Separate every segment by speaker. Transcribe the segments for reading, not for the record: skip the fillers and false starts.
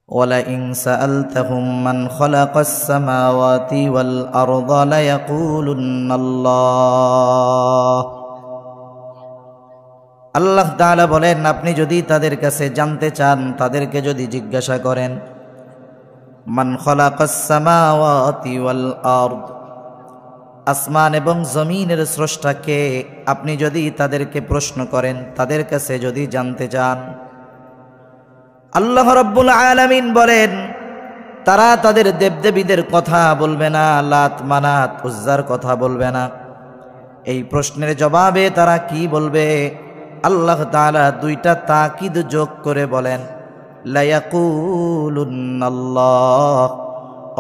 Speaker 1: ওয়ালাইন সাআলতাহুম মান খালাকাস সামাওয়াতি ওয়াল আরদা লায়াকুলুন্নাল্লাহ। আল্লাহ তাআলা বলেন, আপনি যদি তাদের কাছে জানতে চান, তাদেরকে যদি জিজ্ঞাসা করেন, মান খালাকাস সামাওয়াতি ওয়াল আরদ, আসমান এবং জমিনের স্রষ্টাকে আপনি যদি তাদেরকে প্রশ্ন করেন, তাদের কাছে যদি জানতে চান, আল্লাহ রাব্বুল আলামিন বলেন, তারা তাদের দেবদেবীদের কথা বলবে না, লাত মানাত উজ্জার কথা বলবে না। এই প্রশ্নের জবাবে তারা কি বলবে? আল্লাহ তাআলা দুইটা তাকিদ যোগ করে বলেন, লায়াকুলুন্নাল্লাহ,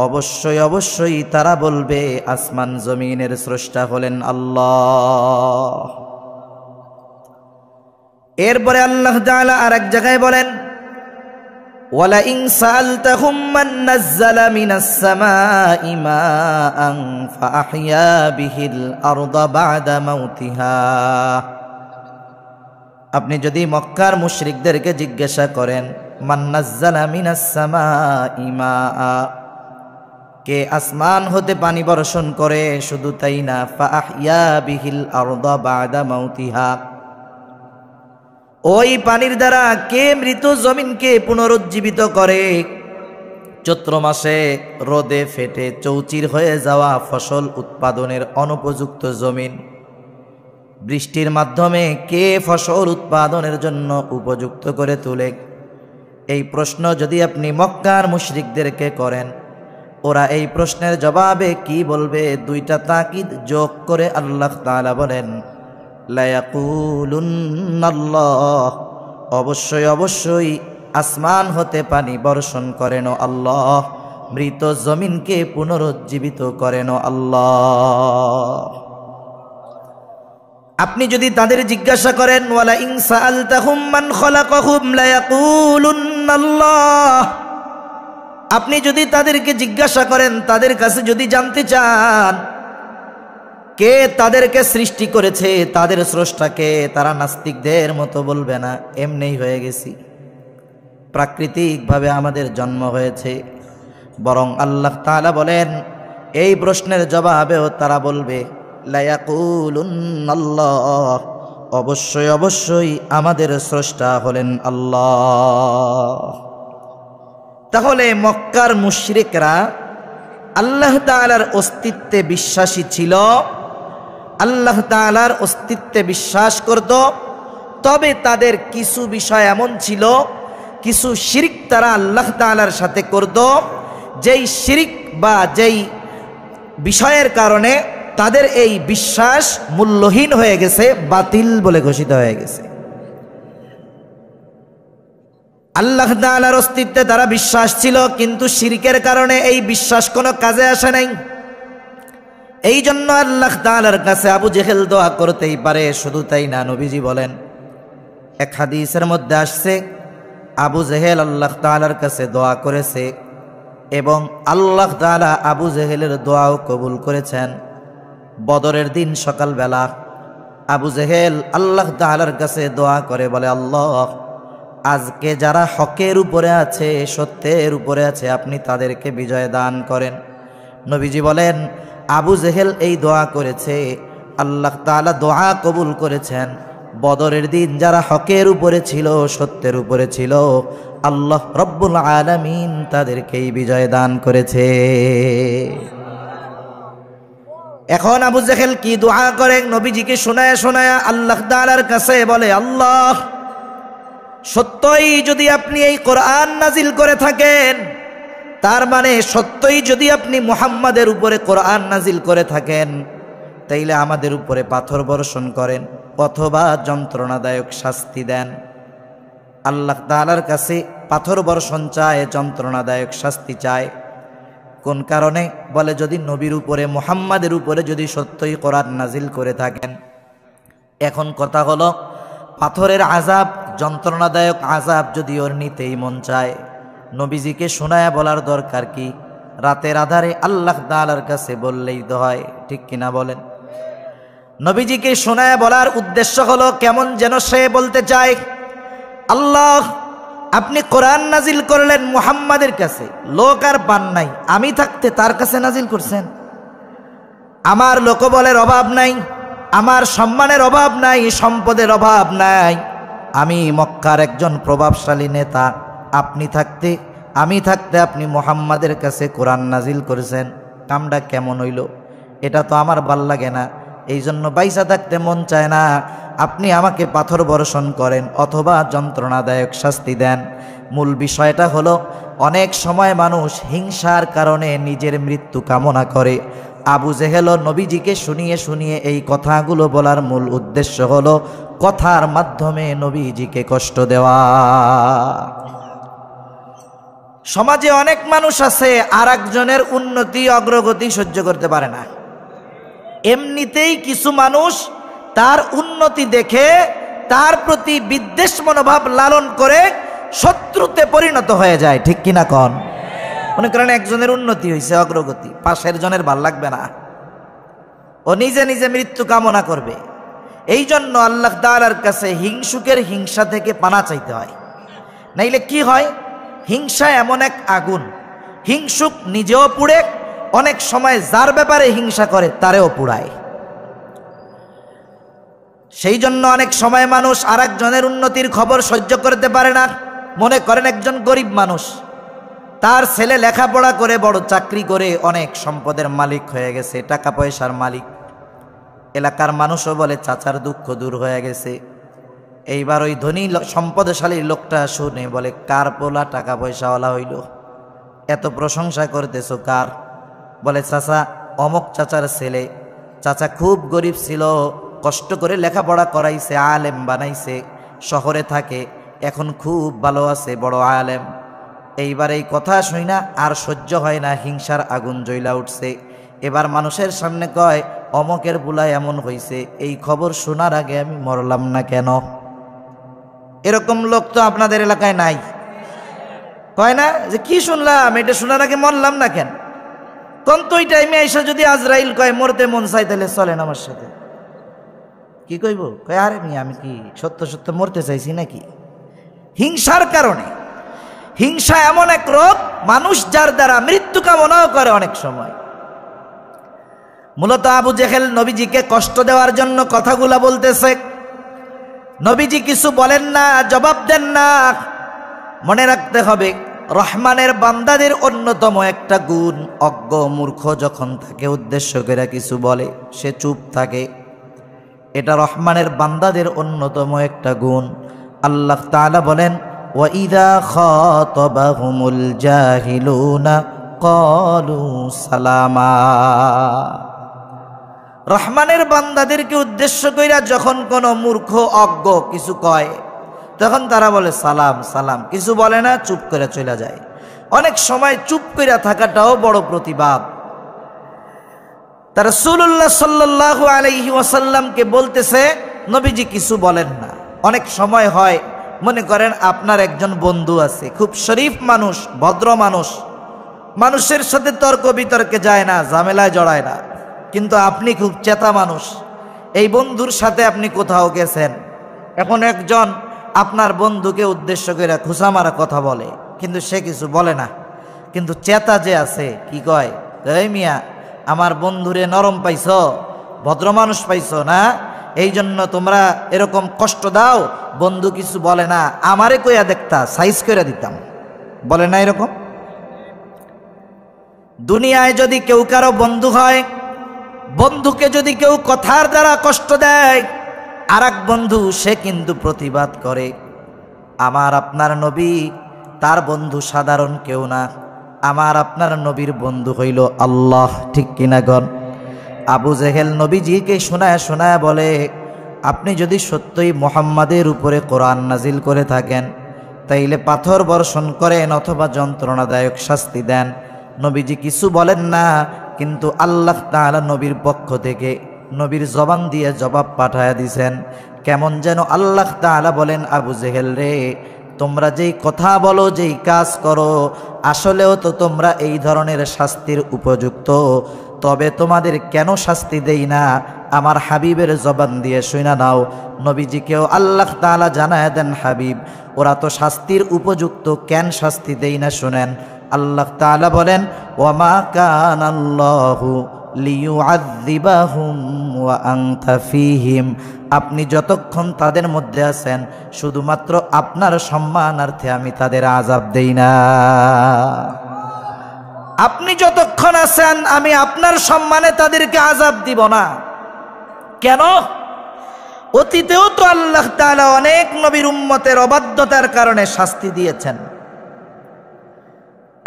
Speaker 1: অবশ্যই অবশ্যই তারা বলবে আসমান জমিনের স্রষ্টা হলেন আল্লাহ। এরপরে আল্লাহ তাআলা আরেক জায়গায় বলেন, ওয়ালাইন সাআলতাহুম মান নাযালা মিনাস সামাই মাআন ফাআহইয়া বিহিল আরদা বা'দা মাউতিহা। আপনি যদি মক্কার মুশরিকদেরকে জিজ্ঞাসা করেন, মান নাযালা মিনাস সামাই মাআ, কে আসমান হতে পানি বর্ষণ করে, শুধু তাই না, ফাআহইয়া বিহিল আরদা বা'দা মাউতিহা, ওই পানির দ্বারা কে মৃত জমিনকে পুনরুজ্জীবিত করে। চৈত্র মাসে রোদে ফেটে চৌচির হয়ে যাওয়া ফসল উৎপাদনের অনুপযুক্ত জমিন, বৃষ্টির মাধ্যমে কে ফসল উৎপাদনের জন্য উপযুক্ত করে তোলে? এই প্রশ্ন যদি আপনি মক্কার মুশরিকদেরকে করেন, ওরা এই প্রশ্নের জবাবে কি বলবে? দুইটা তাকিদ যোগ করে আল্লাহ তাআলা বলেন, লায়াকুলুন্নাল্লাহ, অবশ্যই অবশ্যই আসমান হতে পানি বর্ষণ করেন আল্লাহ, মৃত জমিনকে পুনরুজ্জীবিত করেন আল্লাহ। আপনি যদি তাদের জিজ্ঞাসা করেন, ওয়ালাইন সাআলতাহুম মান খালাকাহুম লায়াকুলুন্নাল্লাহ, আপনি যদি তাদেরকে জিজ্ঞাসা করেন, তাদের কাছে যদি জানতে চান কে তাদেরকে সৃষ্টি করেছে, তাদের স্রষ্টাকে, তারা নাস্তিকদের মতো বলবে না এমনিই হয়ে গেছি, প্রাকৃতিকভাবে আমাদের জন্ম হয়েছে। বরং আল্লাহ তাআলা বলেন, এই প্রশ্নের জবাবেও তারা বলবে, লায়াকুলুন্নাল্লাহ, অবশ্যই অবশ্যই আমাদের স্রষ্টা হলেন আল্লাহ। তাহলে মক্কার মুশরিকরা আল্লাহ তাআলার অস্তিত্বে বিশ্বাসী ছিল, আল্লাহ তাআলার অস্তিত্বে বিশ্বাস করত। তবে তাদের কিছু বিষয় এমন ছিল, কিছু শিরক তারা আল্লাহ তাআলার সাথে করত, যেই শিরক বা যেই বিষয়ের কারণে তাদের এই বিশ্বাস মূল্যহীন হয়ে গেছে, বাতিল বলে ঘোষিত হয়ে গেছে। আল্লাহ তাআলার অস্তিত্বে তারা বিশ্বাস ছিল, কিন্তু শিরকের কারণে এই বিশ্বাস কোনো কাজে আসে নাই। এই জন্য আল্লাহ তাআলার কাছে আবু জেহেল দোয়া করতেই পারে। শুধু তাই না, নবীজি বলেন, এক হাদিসের মধ্যে আসছে, আবু জেহেল আল্লাহ তাআলার কাছে দোয়া করেছে এবং আল্লাহ তাআলা আবু জেহেলের দোয়াও কবুল করেছেন। বদরের দিন সকালবেলা আবু জেহেল আল্লাহ তাআলার কাছে দোয়া করে বলে, আল্লাহ, আজকে যারা হকের উপরে আছে, সত্যের উপরে আছে, আপনি তাদেরকে বিজয় দান করেন। নবীজি বলেন, আবু জেহেল এই দোয়া করেছে, আল্লাহ তাআলা দোয়া কবুল করেছেন। বদরের দিন যারা হকের উপরে ছিল, সত্যের উপরে ছিল, আল্লাহ রব্বুল আলামিন তাদেরকেই বিজয় দান করেছে। এখন আবু জেহেল কি দোয়া করেন? নবীজিকে শোনায়া শোনায়া আল্লাহ তাআলার কাছে বলে, আল্লাহ, সত্যই যদি আপনি এই কোরআন নাজিল করে থাকেন, তার মানে সত্যই যদি আপনি মুহাম্মাদের উপরে কোরআন নাজিল করে থাকেন, তাইলে আমাদের উপরে পাথর বর্ষণ করেন অথবা যন্ত্রণাদায়ক শাস্তি দেন। আল্লাহ তাআলার কাছে পাথর বর্ষণ চায়, যন্ত্রণাদায়ক শাস্তি চায়। কোন কারণে? বলে, যদি নবীর উপরে, মুহাম্মাদের উপরে যদি সত্যই কোরআন নাজিল করে থাকেন। এখন কথা হলো, পাথরের আযাব, যন্ত্রণাদায়ক আযাব যদি ওর নিতেই মন চায়, নবীজিকে শোনায়া বলার দরকার কি? রাতের আধারে আল্লাহ তাআলার কাছে বললেই তো হয়, ঠিক কিনা বলেন? নবীজিকে শোনায়া বলার উদ্দেশ্য হলো, কেমন যেন সে বলতে চায়, আল্লাহ, আপনি কোরআন নাজিল করলেন মুহাম্মাদের কাছে, লোক আর পান নাই, আমি থাকতে তার কাছে নাজিল করছেন। আমার লোকবলের অভাব নাই, আমার সম্মানের অভাব নাই, সম্পদের অভাব নাই, আমি মক্কার একজন প্রভাবশালী নেতা, আপনি থাকতে আপনি মুহাম্মাদের কাছে কোরআন নাজিল করেছেন। কামটা কেমন হইল? এটা তো আমার ভাল লাগে না, এই জন্য বাইসা থাকতে মন চায় না। আপনি আমাকে পাথর বর্ষণ করেন অথবা যন্ত্রণাদায়ক শাস্তি দেন। মূল বিষয়টা হলো, অনেক সময় মানুষ হিংসার কারণে নিজের মৃত্যু কামনা করে। আবু জেহেল নবীজিকে শুনিয়ে শুনিয়ে এই কথাগুলো বলার মূল উদ্দেশ্য হলো কথার মাধ্যমে নবীজিকে কষ্ট দেওয়া। সমাজে অনেক মানুষ আছে আর একজনের উন্নতি অগ্রগতি সহ্য করতে পারে না। এমনিতেই কিছু মানুষ তার উন্নতি দেখে তার প্রতি বিদ্বেষ মনোভাব লালন করে শত্রুতে পরিণত হয়ে যায়, ঠিক কিনা কন? মনে করেন একজনের উন্নতি হয়েছে, অগ্রগতি, পাশের জনের ভাল লাগবে না, ও নিজে নিজে মৃত্যু কামনা করবে। এই জন্য আল্লাহ তাআলার কাছে হিংসুকের হিংসা থেকে পানা চাইতে হয়। নাইলে কি হয়, হিংসা এমন এক আগুন, হিংসুক নিজেও পুড়ে, অনেক সময় যার ব্যাপারে হিংসা করে তারেও পুড়ায়। সেই জন্য অনেক সময় মানুষ আর একজনের উন্নতির খবর সহ্য করতে পারে না। মনে করেন একজন গরিব মানুষ, তার ছেলে লেখাপড়া করে বড় চাকরি করে অনেক সম্পদের মালিক হয়ে গেছে, টাকা পয়সার মালিক। এলাকার মানুষও বলে চাচার দুঃখ দূর হয়ে গেছে। এইবার ওই ধনী সম্পদশালী লোকটা শুনে বলে, কার পোলা টাকা পয়সাওয়ালা হইল? এত প্রশংসা করতেছো কার? বলে, চাচা অমক চাচার ছেলে। চাচা খুব গরিব ছিল, কষ্ট করে লেখাপড়া করাইছে, আলেম বানাইছে, শহরে থাকে, এখন খুব ভালো আছে, বড় আলেম। এইবার এই কথা শুই না আর সহ্য হয় না, হিংসার আগুন জ্বলা উঠছে। এবার মানুষের সামনে কয়, অমকের বুলায় এমন হইছে, এই খবর শোনার আগে আমি মরলাম না কেন? এরকম লোক তো আপনাদের এলাকায় নাই? কয় না যে কি শুনলাম, এটা শোনার আগে মরলাম না কেন? কোন তো ওই টাইমে এসে যদি আজরাইল কয় মরতে মন চাই, তাহলে চলেন আমার সাথে, কি কইব? কয়, আরে মিয়া আমি কি সত্য সত্য মরতে চাইছি নাকি? হিংসার কারণে। হিংসা এমন এক রোগ, মানুষ যার দ্বারা মৃত্যু কামনাও করে অনেক সময়। মূলত আবু জেহেল নবীজিকে কষ্ট দেওয়ার জন্য কথাগুলা বলতেছে। নবীজি কিছু বলেন না, জবাব দেন না। মনে রাখতে হবে, রহমানের বান্দাদের অন্যতম একটা গুণ, অজ্ঞ মূর্খ যখন তাকে উদ্দেশ্য করে কিছু বলে সে চুপ থাকে। এটা রহমানের বান্দাদের অন্যতম একটা গুণ। আল্লাহ তাআলা বলেন, ওয়াইদা খাতাবাহুমুল জাহিলুনা ক্বালু সালামা। রহমানের বান্দাদেরকে উদ্দেশ্য কইরা যখন কোনো মূর্খ অজ্ঞ কিছু কয়, তখন তারা বলে সালাম সালাম, কিছু বলে না, চুপ করে চলে যায়। অনেক সময় চুপ কইরা থাকাটাও বড় প্রতিবাদ। তারা রাসূলুল্লাহ সাল্লাল্লাহু আলাইহি ওয়াসাল্লামকে বলতেছে, নবীজি কিছু বলেন না। অনেক সময় হয়, মনে করেন আপনার একজন বন্ধু আছে, খুব শরীফ মানুষ, ভদ্র মানুষ, মানুষের সাথে তর্ক বিতর্কে যায় না, ঝামেলায় জড়ায় না, কিন্তু আপনি খুব চেতা মানুষ। এই বন্ধুর সাথে আপনি কোথাও গেছেন, এখন একজন আপনার বন্ধুকে উদ্দেশ্য করে খুশা মারা কথা বলে, কিন্তু সে কিছু বলে না, কিন্তু চেতা যে আছে কি কয়, এই মিয়া আমার বন্ধুরে নরম পাইছো, ভদ্র মানুষ পাইছো না, এই জন্য তোমরা এরকম কষ্ট দাও। বন্ধু কিছু বলে না, আমারে কইয়া দেখতা সাইজ করে দিতাম, বলে না এরকম? দুনিয়ায় যদি কেউ কারো বন্ধু হয়, বন্ধুকে যদি কেউ কথার দ্বারা কষ্ট দেয়, আর এক বন্ধু সে কিন্তু প্রতিবাদ করে। আমার আপনার নবী তার বন্ধু সাধারণ কেউ না, আমার আপনার নবীর বন্ধু হইল আল্লাহ, ঠিক কিনা গণ? আবু জেহেল নবীজিকে শোনায় শোনায় বলে, আপনি যদি সত্যই মুহাম্মাদের উপরে কোরআন নাজিল করে থাকেন, তাইলে পাথর বর্ষণ করেন অথবা যন্ত্রণাদায়ক শাস্তি দেন। নবীজি কিছু বলেন না, কিন্তু আল্লাহ তাআলা নবীর পক্ষ থেকে নবীর জবান দিয়ে জবাব পাঠায়া দিছেন। কেমন যেন আল্লাহ তাআলা বলেন, আবু জেহেল রে, তোমরা যেই কথা বলো, যেই কাজ করো, আসলেও তো তোমরা এই ধরনের শাস্তির উপযুক্ত। তবে তোমাদের কেন শাস্তি দেই না, আমার হাবিবের জবান দিয়ে শুনা নাও। নবীজিকেও আল্লাহ তাআলা জানায় দেন, হাবিব ওরা তো শাস্তির উপযুক্ত, কেন শাস্তি দেই না শুনেন। আল্লাহ তাআলা বলেন, ওয়ামা কানাল্লাহু লিয়ুআযযিবাহুম ওয়া আনতা ফীহিম, আপনি যতক্ষণ তাদের মধ্যে আছেন শুধুমাত্র আপনার সম্মানার্থে আমি তাদের আযাব দেই না। আপনি যতক্ষণ আছেন আমি আপনার সম্মানে তাদেরকে আযাব দিব না। কেন? অতীতেও তো আল্লাহ তাআলা অনেক নবীর উম্মতের অবাধ্যতার কারণে শাস্তি দিয়েছেন।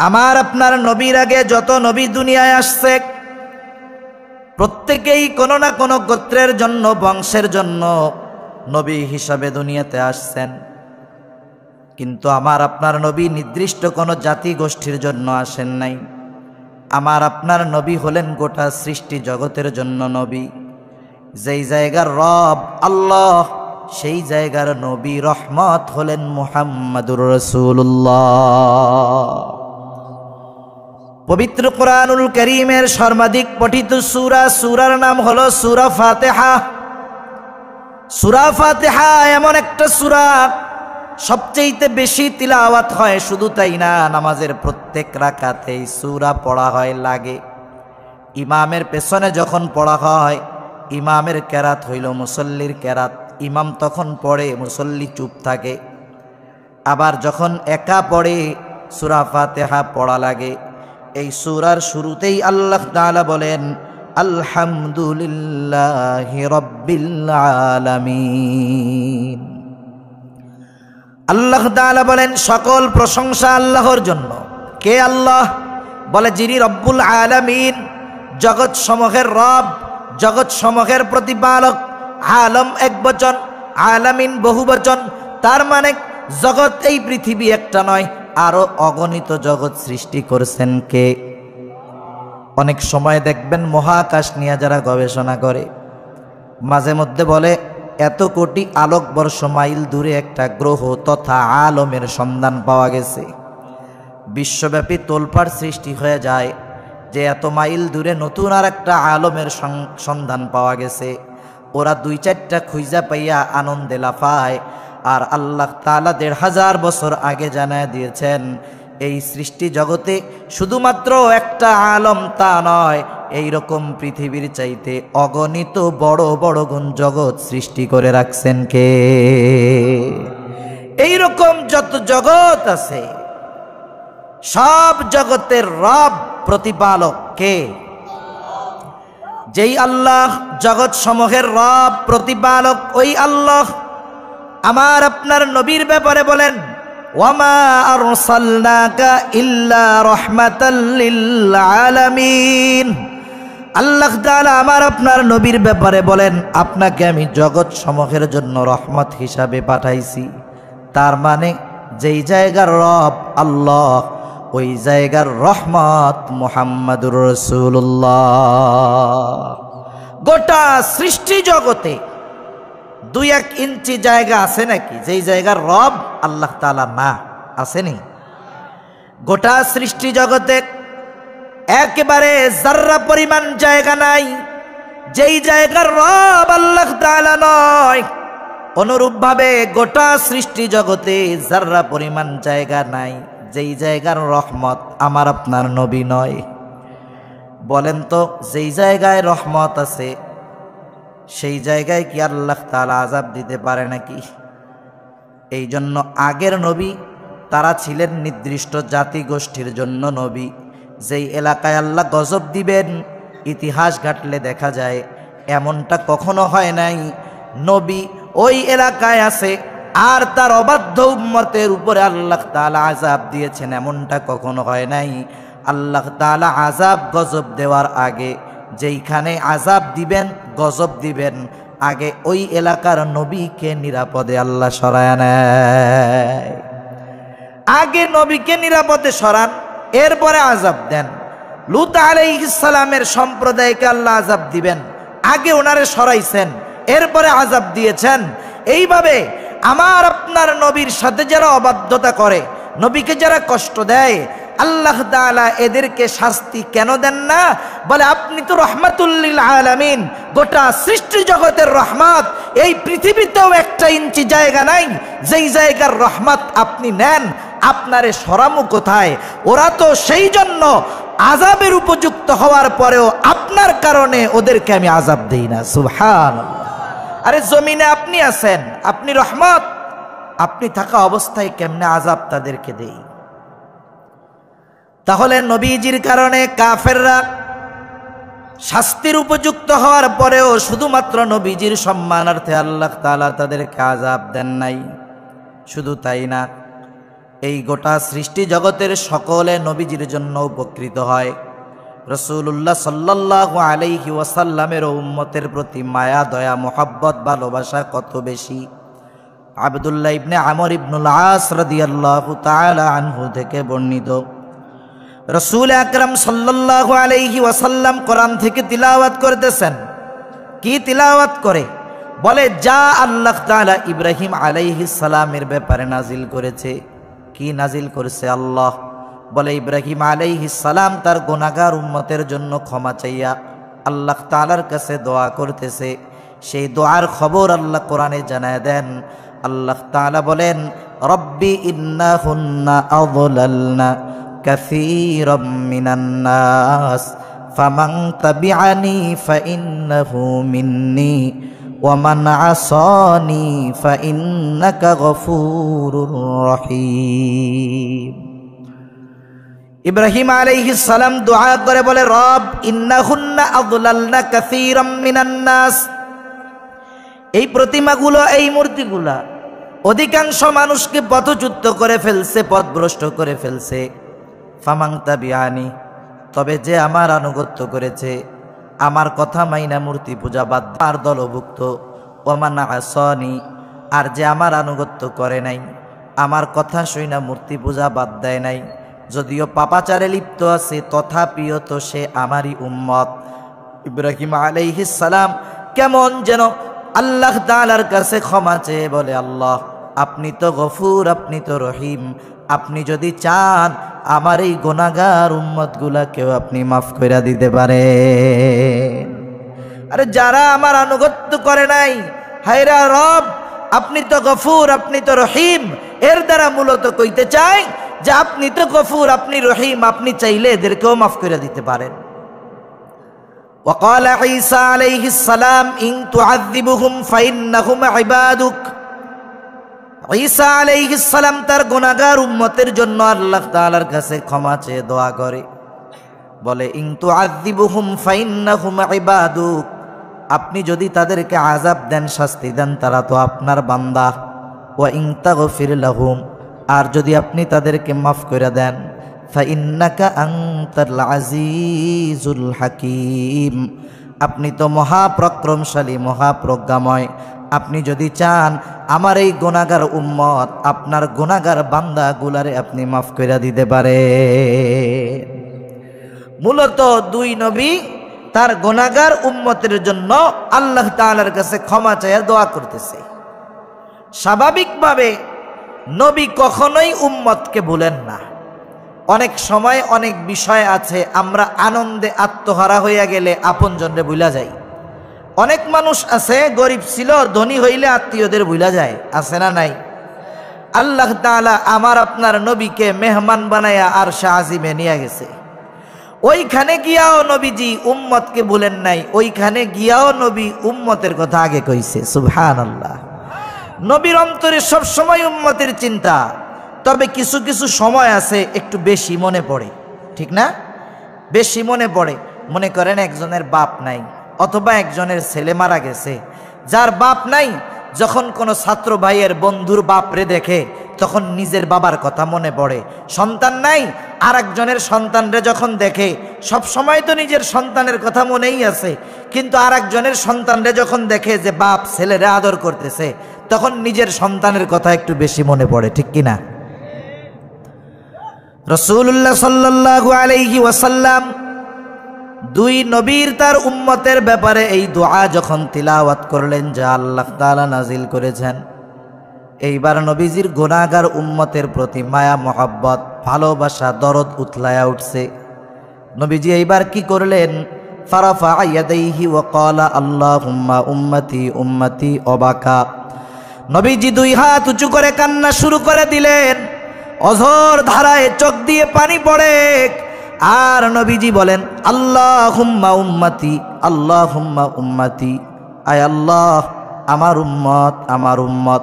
Speaker 1: আমার আপনার নবীর আগে যত নবী দুনিয়ায় আসছে প্রত্যেকেই কোনো না কোনো গোত্রের জন্য, বংশের জন্য নবী হিসাবে দুনিয়াতে আসছেন। কিন্তু আমার আপনার নবী নির্দিষ্ট কোনো জাতি গোষ্ঠীর জন্য আসেন নাই। আমার আপনার নবী হলেন গোটা সৃষ্টি জগতের জন্য নবী। যেই জায়গার রব আল্লাহ, সেই জায়গার নবী রহমত হলেন মুহাম্মাদুর রাসূলুল্লাহ। পবিত্র কোরআনুল কারীমের সর্বাধিক পঠিত সূরার নাম হলো সূরা ফাতিহা। সূরা ফাতিহা এমন একটা সূরা সবচেয়ে বেশি তিলাওয়াত হয়। শুধু তাই না, নামাজের প্রত্যেক রাকাতেই সূরা পড়া হয় লাগে। ইমামের পেছনে যখন পড়া হয়, ইমামের কেরাত হইল মুসল্লির কেরাত। ইমাম তখন পড়ে, মুসল্লি চুপ থাকে। আবার যখন একা পড়ে সূরা ফাতিহা পড়া লাগে। এই সূরার শুরুতেই আল্লাহ তাআলা বলেন, আলহামদুলিল্লাহি রাব্বিল আলামিন। আল্লাহ তাআলা বলেন সকল প্রশংসা আল্লাহর জন্য। কে আল্লাহ? বলে যিনি রব্বুল আলামিন, জগৎ সমূহের রব, জগৎ সমূহের প্রতিপালক। আলম এক বচন, আলামিন বহু বচন। তার মানে জগৎ এই পৃথিবী একটা নয়, আরো অগণিত জগৎ সৃষ্টি করেছেন কে? অনেক সময় দেখবেন মহাকাশ নিয়ে যারা গবেষণা করে মাঝে মধ্যে বলে এত কোটি আলোকবর্ষ মাইল দূরে একটা গ্রহ তথা আলমের সন্ধান পাওয়া গেছে। বিশ্বব্যাপী তোলপাড় সৃষ্টি হয়ে যায় যে এত মাইল দূরে নতুন আর একটা আলমের সন্ধান পাওয়া গেছে। ওরা 2-4টা খুঁজা পাইয়া আনন্দে লাফায়। আর আল্লাহ তাআলা 1500 বছর আগে জানায় দিয়েছেন এই সৃষ্টি জগতে শুধুমাত্র একটা আলম তা নয়, এইরকম পৃথিবীর চাইতে অগণিত বড় বড় গুণ জগৎ সৃষ্টি করে রাখছেন কে? এইরকম যত জগৎ আছে সব জগতের রব প্রতিপালক কে? যেই আল্লাহ জগৎ সমূহের রব প্রতিপালক, ওই আল্লাহ আমার আপনার নবীর ব্যাপারে বলেন, ওয়ামা আরসালনাকা ইল্লা রাহমাতাল লিল আলামিন। আল্লাহ তাআলা আমার আপনার নবীর ব্যাপারে বলেন, আপনাকে আমি জগৎ সমূহের জন্য রহমত হিসাবে পাঠাইছি। তার মানে যেই জায়গার রব আল্লাহ, ওই জায়গার রহমত মুহাম্মাদুর রাসূলুল্লাহ। গোটা সৃষ্টি জগতে 2-1 ইঞ্চি জায়গা আছে নাকি যেই জায়গার রব আল্লাহ তাআলা না? আসেনি? গোটা সৃষ্টি জগতে একেবারে যাররা পরিমাণ জায়গা নাই যেই জায়গার রব আল্লাহ তাআলা নয়। অনুরূপভাবে গোটা সৃষ্টি জগতে যাররা পরিমাণ জায়গা নাই যেই জায়গার রহমত আমার আপনার নবী নয়। বলেন তো, যেই জায়গায় রহমত আছে সেই জায়গায় কি আল্লাহ তাআলা আযাব দিতে পারে নাকি? এই জন্য আগের নবী তারা ছিলেন নির্দিষ্ট জাতি গোষ্ঠীর জন্য নবী। যেই এলাকায় আল্লাহ গজব দিবেন ইতিহাস ঘাটলে দেখা যায় এমনটা কখনো হয় নাই। নবী ওই এলাকায় আছে আর তার অবাধ্য উম্মতের উপরে আল্লাহ তাআলা আযাব দিয়েছেন, এমনটা কখনো হয় নাই। আল্লাহ তাআলা আযাব গজব দেওয়ার আগে যেইখানে আযাব দিবেন, গজব দিবেন, আগে ওই এলাকার নবীকে নিরাপদে আল্লাহ সরায় নেয়। আগে নবীকে নিরাপদে সরান, এরপরে আযাব দেন। লূত আলাইহিস সালামের সম্প্রদায়কে আল্লাহ আযাব দিবেন, আগে ওনারে সরাইছেন, এরপরে আযাব দিয়েছেন। এইভাবে আমার আপনার নবীর সাথে যারা অবাধ্যতা করে, নবীকে যারা কষ্ট দেয়, আল্লাহ তাআলা এদেরকে শাস্তি কেন দেন না? বলে আপনি তো রহমাতুল লিল আলামিন, গোটা সৃষ্টি জগতের রহমত। এই পৃথিবীতেও একটা ইঞ্চি জায়গা নাই যেই জায়গার রহমত আপনি নেন, আপনারে সরামু কোথায়? ওরা তো সেই জন্য আযাবের উপযুক্ত হওয়ার পরেও আপনার কারণে ওদেরকে আমি আযাব দেই না। সুবহানাল্লাহ। আরে জমিনে আপনি আছেন, আপনি রহমত, আপনি থাকা অবস্থায় কেমনে আযাব তাদেরকে দেই? তাহলে নবীজির কারণে কাফেররা শাস্তির উপযুক্ত হওয়ার পরেও শুধুমাত্র নবীজির সম্মানার্থে আল্লাহ তাআলা তাদেরকে আযাব দেন নাই। শুধু তাই না, এই গোটা সৃষ্টি জগতের সকলে নবীজির জন্য উপকৃত হয়। রাসূলুল্লাহ সাল্লাল্লাহু আলাইহি ওয়াসাল্লামের উম্মতের প্রতি মায়া, দয়া, মোহাব্বত, ভালোবাসা কত বেশি। আব্দুল্লাহ ইবনে আমর ইবনুল আস রাদিয়াল্লাহু তাআলা আনহু থেকে বর্ণিত, রাসূল আকরাম সাল্লাল্লাহু আলাইহি ওয়াসাল্লাম কোরআন থেকে তিলাওয়াত করতেছেন। কি তিলাওয়াত করে? বলে যা আল্লাহ তাআলা ইব্রাহিম আলাইহিস সালামের ব্যাপারে নাজিল করেছে। কি নাজিল করেছে আল্লাহ? বলে ইব্রাহিম আলাইহিস সালাম তার গুনাহগার উম্মতের জন্য ক্ষমা চাইয়া আল্লাহ তাআলার কাছে দোয়া করতেছে। সেই দোয়ার খবর আল্লাহ কোরআনে জানায় দেন। আল্লাহ তাআলা বলেন, রব্বি ইন্নাহুন্না আযলালনা কাসীরাম মিনান নাস ফামান তাবিআনি ফাইন্নাহু মিন্নি ওয়া মান আসানি ফাইন্নাকা গফুরুর রহিম। ইব্রাহিম আলাইহিস সালাম দোয়া করে বলে, রব ইন্নাহুন্না আযলালনা কাসীরাম মিনান নাস, এই প্রতিমাগুলো, এই মূর্তিগুলা অধিকাংশ মানুষকে পথচ্যুত করে ফেলছে, পথভ্রষ্ট করে ফেলছে। ফামান তাবিআনি, তবে যে আমার আনুগত্য করেছে, আমার কথা মাইনা মূর্তি পূজা বাদ আর দলভুক্ত। ওয়া মান আসানি, আর যে আমার আনুগত্য করে নাই, আমার কথা শুইনা মূর্তি পূজা বাদ দেয় নাই, যদিও পাপাচারে লিপ্ত আছে তথাপিও তো সে আমারই উম্মত। ইব্রাহিম আলাইহিস সালাম কেমন যেন আল্লাহ তাআলার কাছে ক্ষমা চেয়ে বলে, আল্লাহ আপনি তো গফুর, আপনি তো রহিম, আপনি যদি চান আমার এই গুনাহগার উম্মতগুলাকেও আপনি মাফ করে দিতে পারেন। আরে যারা আমার আনুগত্য করে নাই, হায়রা রব আপনি তো গফুর, আপনি তো রহিম, এর দ্বারা মূলত কইতে চাই যে আপনি তো গফুর, আপনি রহিম, আপনি চাইলে এদেরকেও মাফ করে দিতে পারেন। وقال عيسى عليه السلام إن تعذبهم فإنهم عبادك। ঈসা আলাইহিস সালাম তার গুনাহগার উম্মতের জন্য আল্লাহ তাআলার কাছে ক্ষমা চেয়ে দোয়া করে, বলে ইন তুআযিবুহুম ফাইন্নাহুম ইবাদুক, আপনি যদি তাদেরকে আযাব দেন, শাস্তি দেন, তারা তো আপনার বান্দা। ওয়া ইন তাগফির লাহুম, আর যদি আপনি তাদেরকে মাফ করে দেন, ফাইন্নাকা আনতাল আজিজুল হাকীম, আপনি তো মহাপরাক্রমশালী, মহাপ্রজ্ঞাময়। আপনি যদি চান আমার এই গুনাহগার উম্মত, আপনার গুনাহগার বান্দাগুলারে আপনি মাফ করে দিতে পারেন। মূলত দুই নবী তার গুনাহগার উম্মতের জন্য আল্লাহ তাআলার কাছে ক্ষমা চাইয়া দোয়া করতেছে। স্বাভাবিকভাবে নবী কখনোই উম্মতকে ভুলেন না। অনেক সময় অনেক বিষয় আছে আমরা আনন্দে আত্মহারা হইয়া গেলে আপনজনরে ভুলা যাই। অনেক মানুষ আছে গরিব ছিল, ধনী হইলে আত্মীয়দের ভুলা যায়, আছে না নাই? আল্লাহ তাআলা আমার আপনার নবীকে মেহমান বানায়া আরশে আজিমে নিয়ে গেছে। ওইখানে গিয়াও নবীজি উম্মতকে ভুলেন নাই, ওইখানে গিয়াও নবী উম্মতের কথা আগে কইছে। সুবহানাল্লাহ। নবীর অন্তরে সব সময় উম্মতের চিন্তা, তবে কিছু কিছু সময় আছে একটু বেশি মনে পড়ে, ঠিক না? বেশি মনে পড়ে। মনে করেন একজনের বাপ নাই, অথবা একজনের ছেলে মারা গেছে। যার বাপ নাই, যখন কোনো ছাত্র ভাইয়ের বন্ধুর বাপরে দেখে তখন নিজের বাবার কথা মনে পড়ে। সন্তান নাই, আর একজনের সন্তানরে যখন দেখে, সব সময় তো নিজের সন্তানের কথা মনেই আছে, কিন্তু আর একজনের সন্তানরে যখন দেখে যে বাপ ছেলেরে আদর করতেছে, তখন নিজের সন্তানের কথা একটু বেশি মনে পড়ে, ঠিক কিনা? রাসূলুল্লাহ সাল্লাল্লাহু আলাইহি ওয়াসাল্লাম দুই নবীর তার উম্মতের ব্যাপারে এই দোয়া যখন তিলাওয়াত করলেন, যা আল্লাহ তাআলা নাজিল করেছেন, এইবার নবীজির গুনাহগার উম্মতের প্রতি মায়া মহব্বত ভালোবাসা দরদ উতলায়া উঠছে। নবীজি এইবার কি করলেন? ফারাফা ইয়াদাইহি ওয়া ক্বালা আল্লাহুম্মা উম্মতি উম্মতি অবাকা। নবীজি দুই হাত উঁচু করে কান্না শুরু করে দিলেন। অঝোর ধারায় চোখ দিয়ে পানি পড়ে। আর নবীজি বলেন আল্লাহুম্মা উম্মতি আল্লাহুম্মা উম্মতি, আয় আল্লাহ আমার উম্মত আমার উম্মত।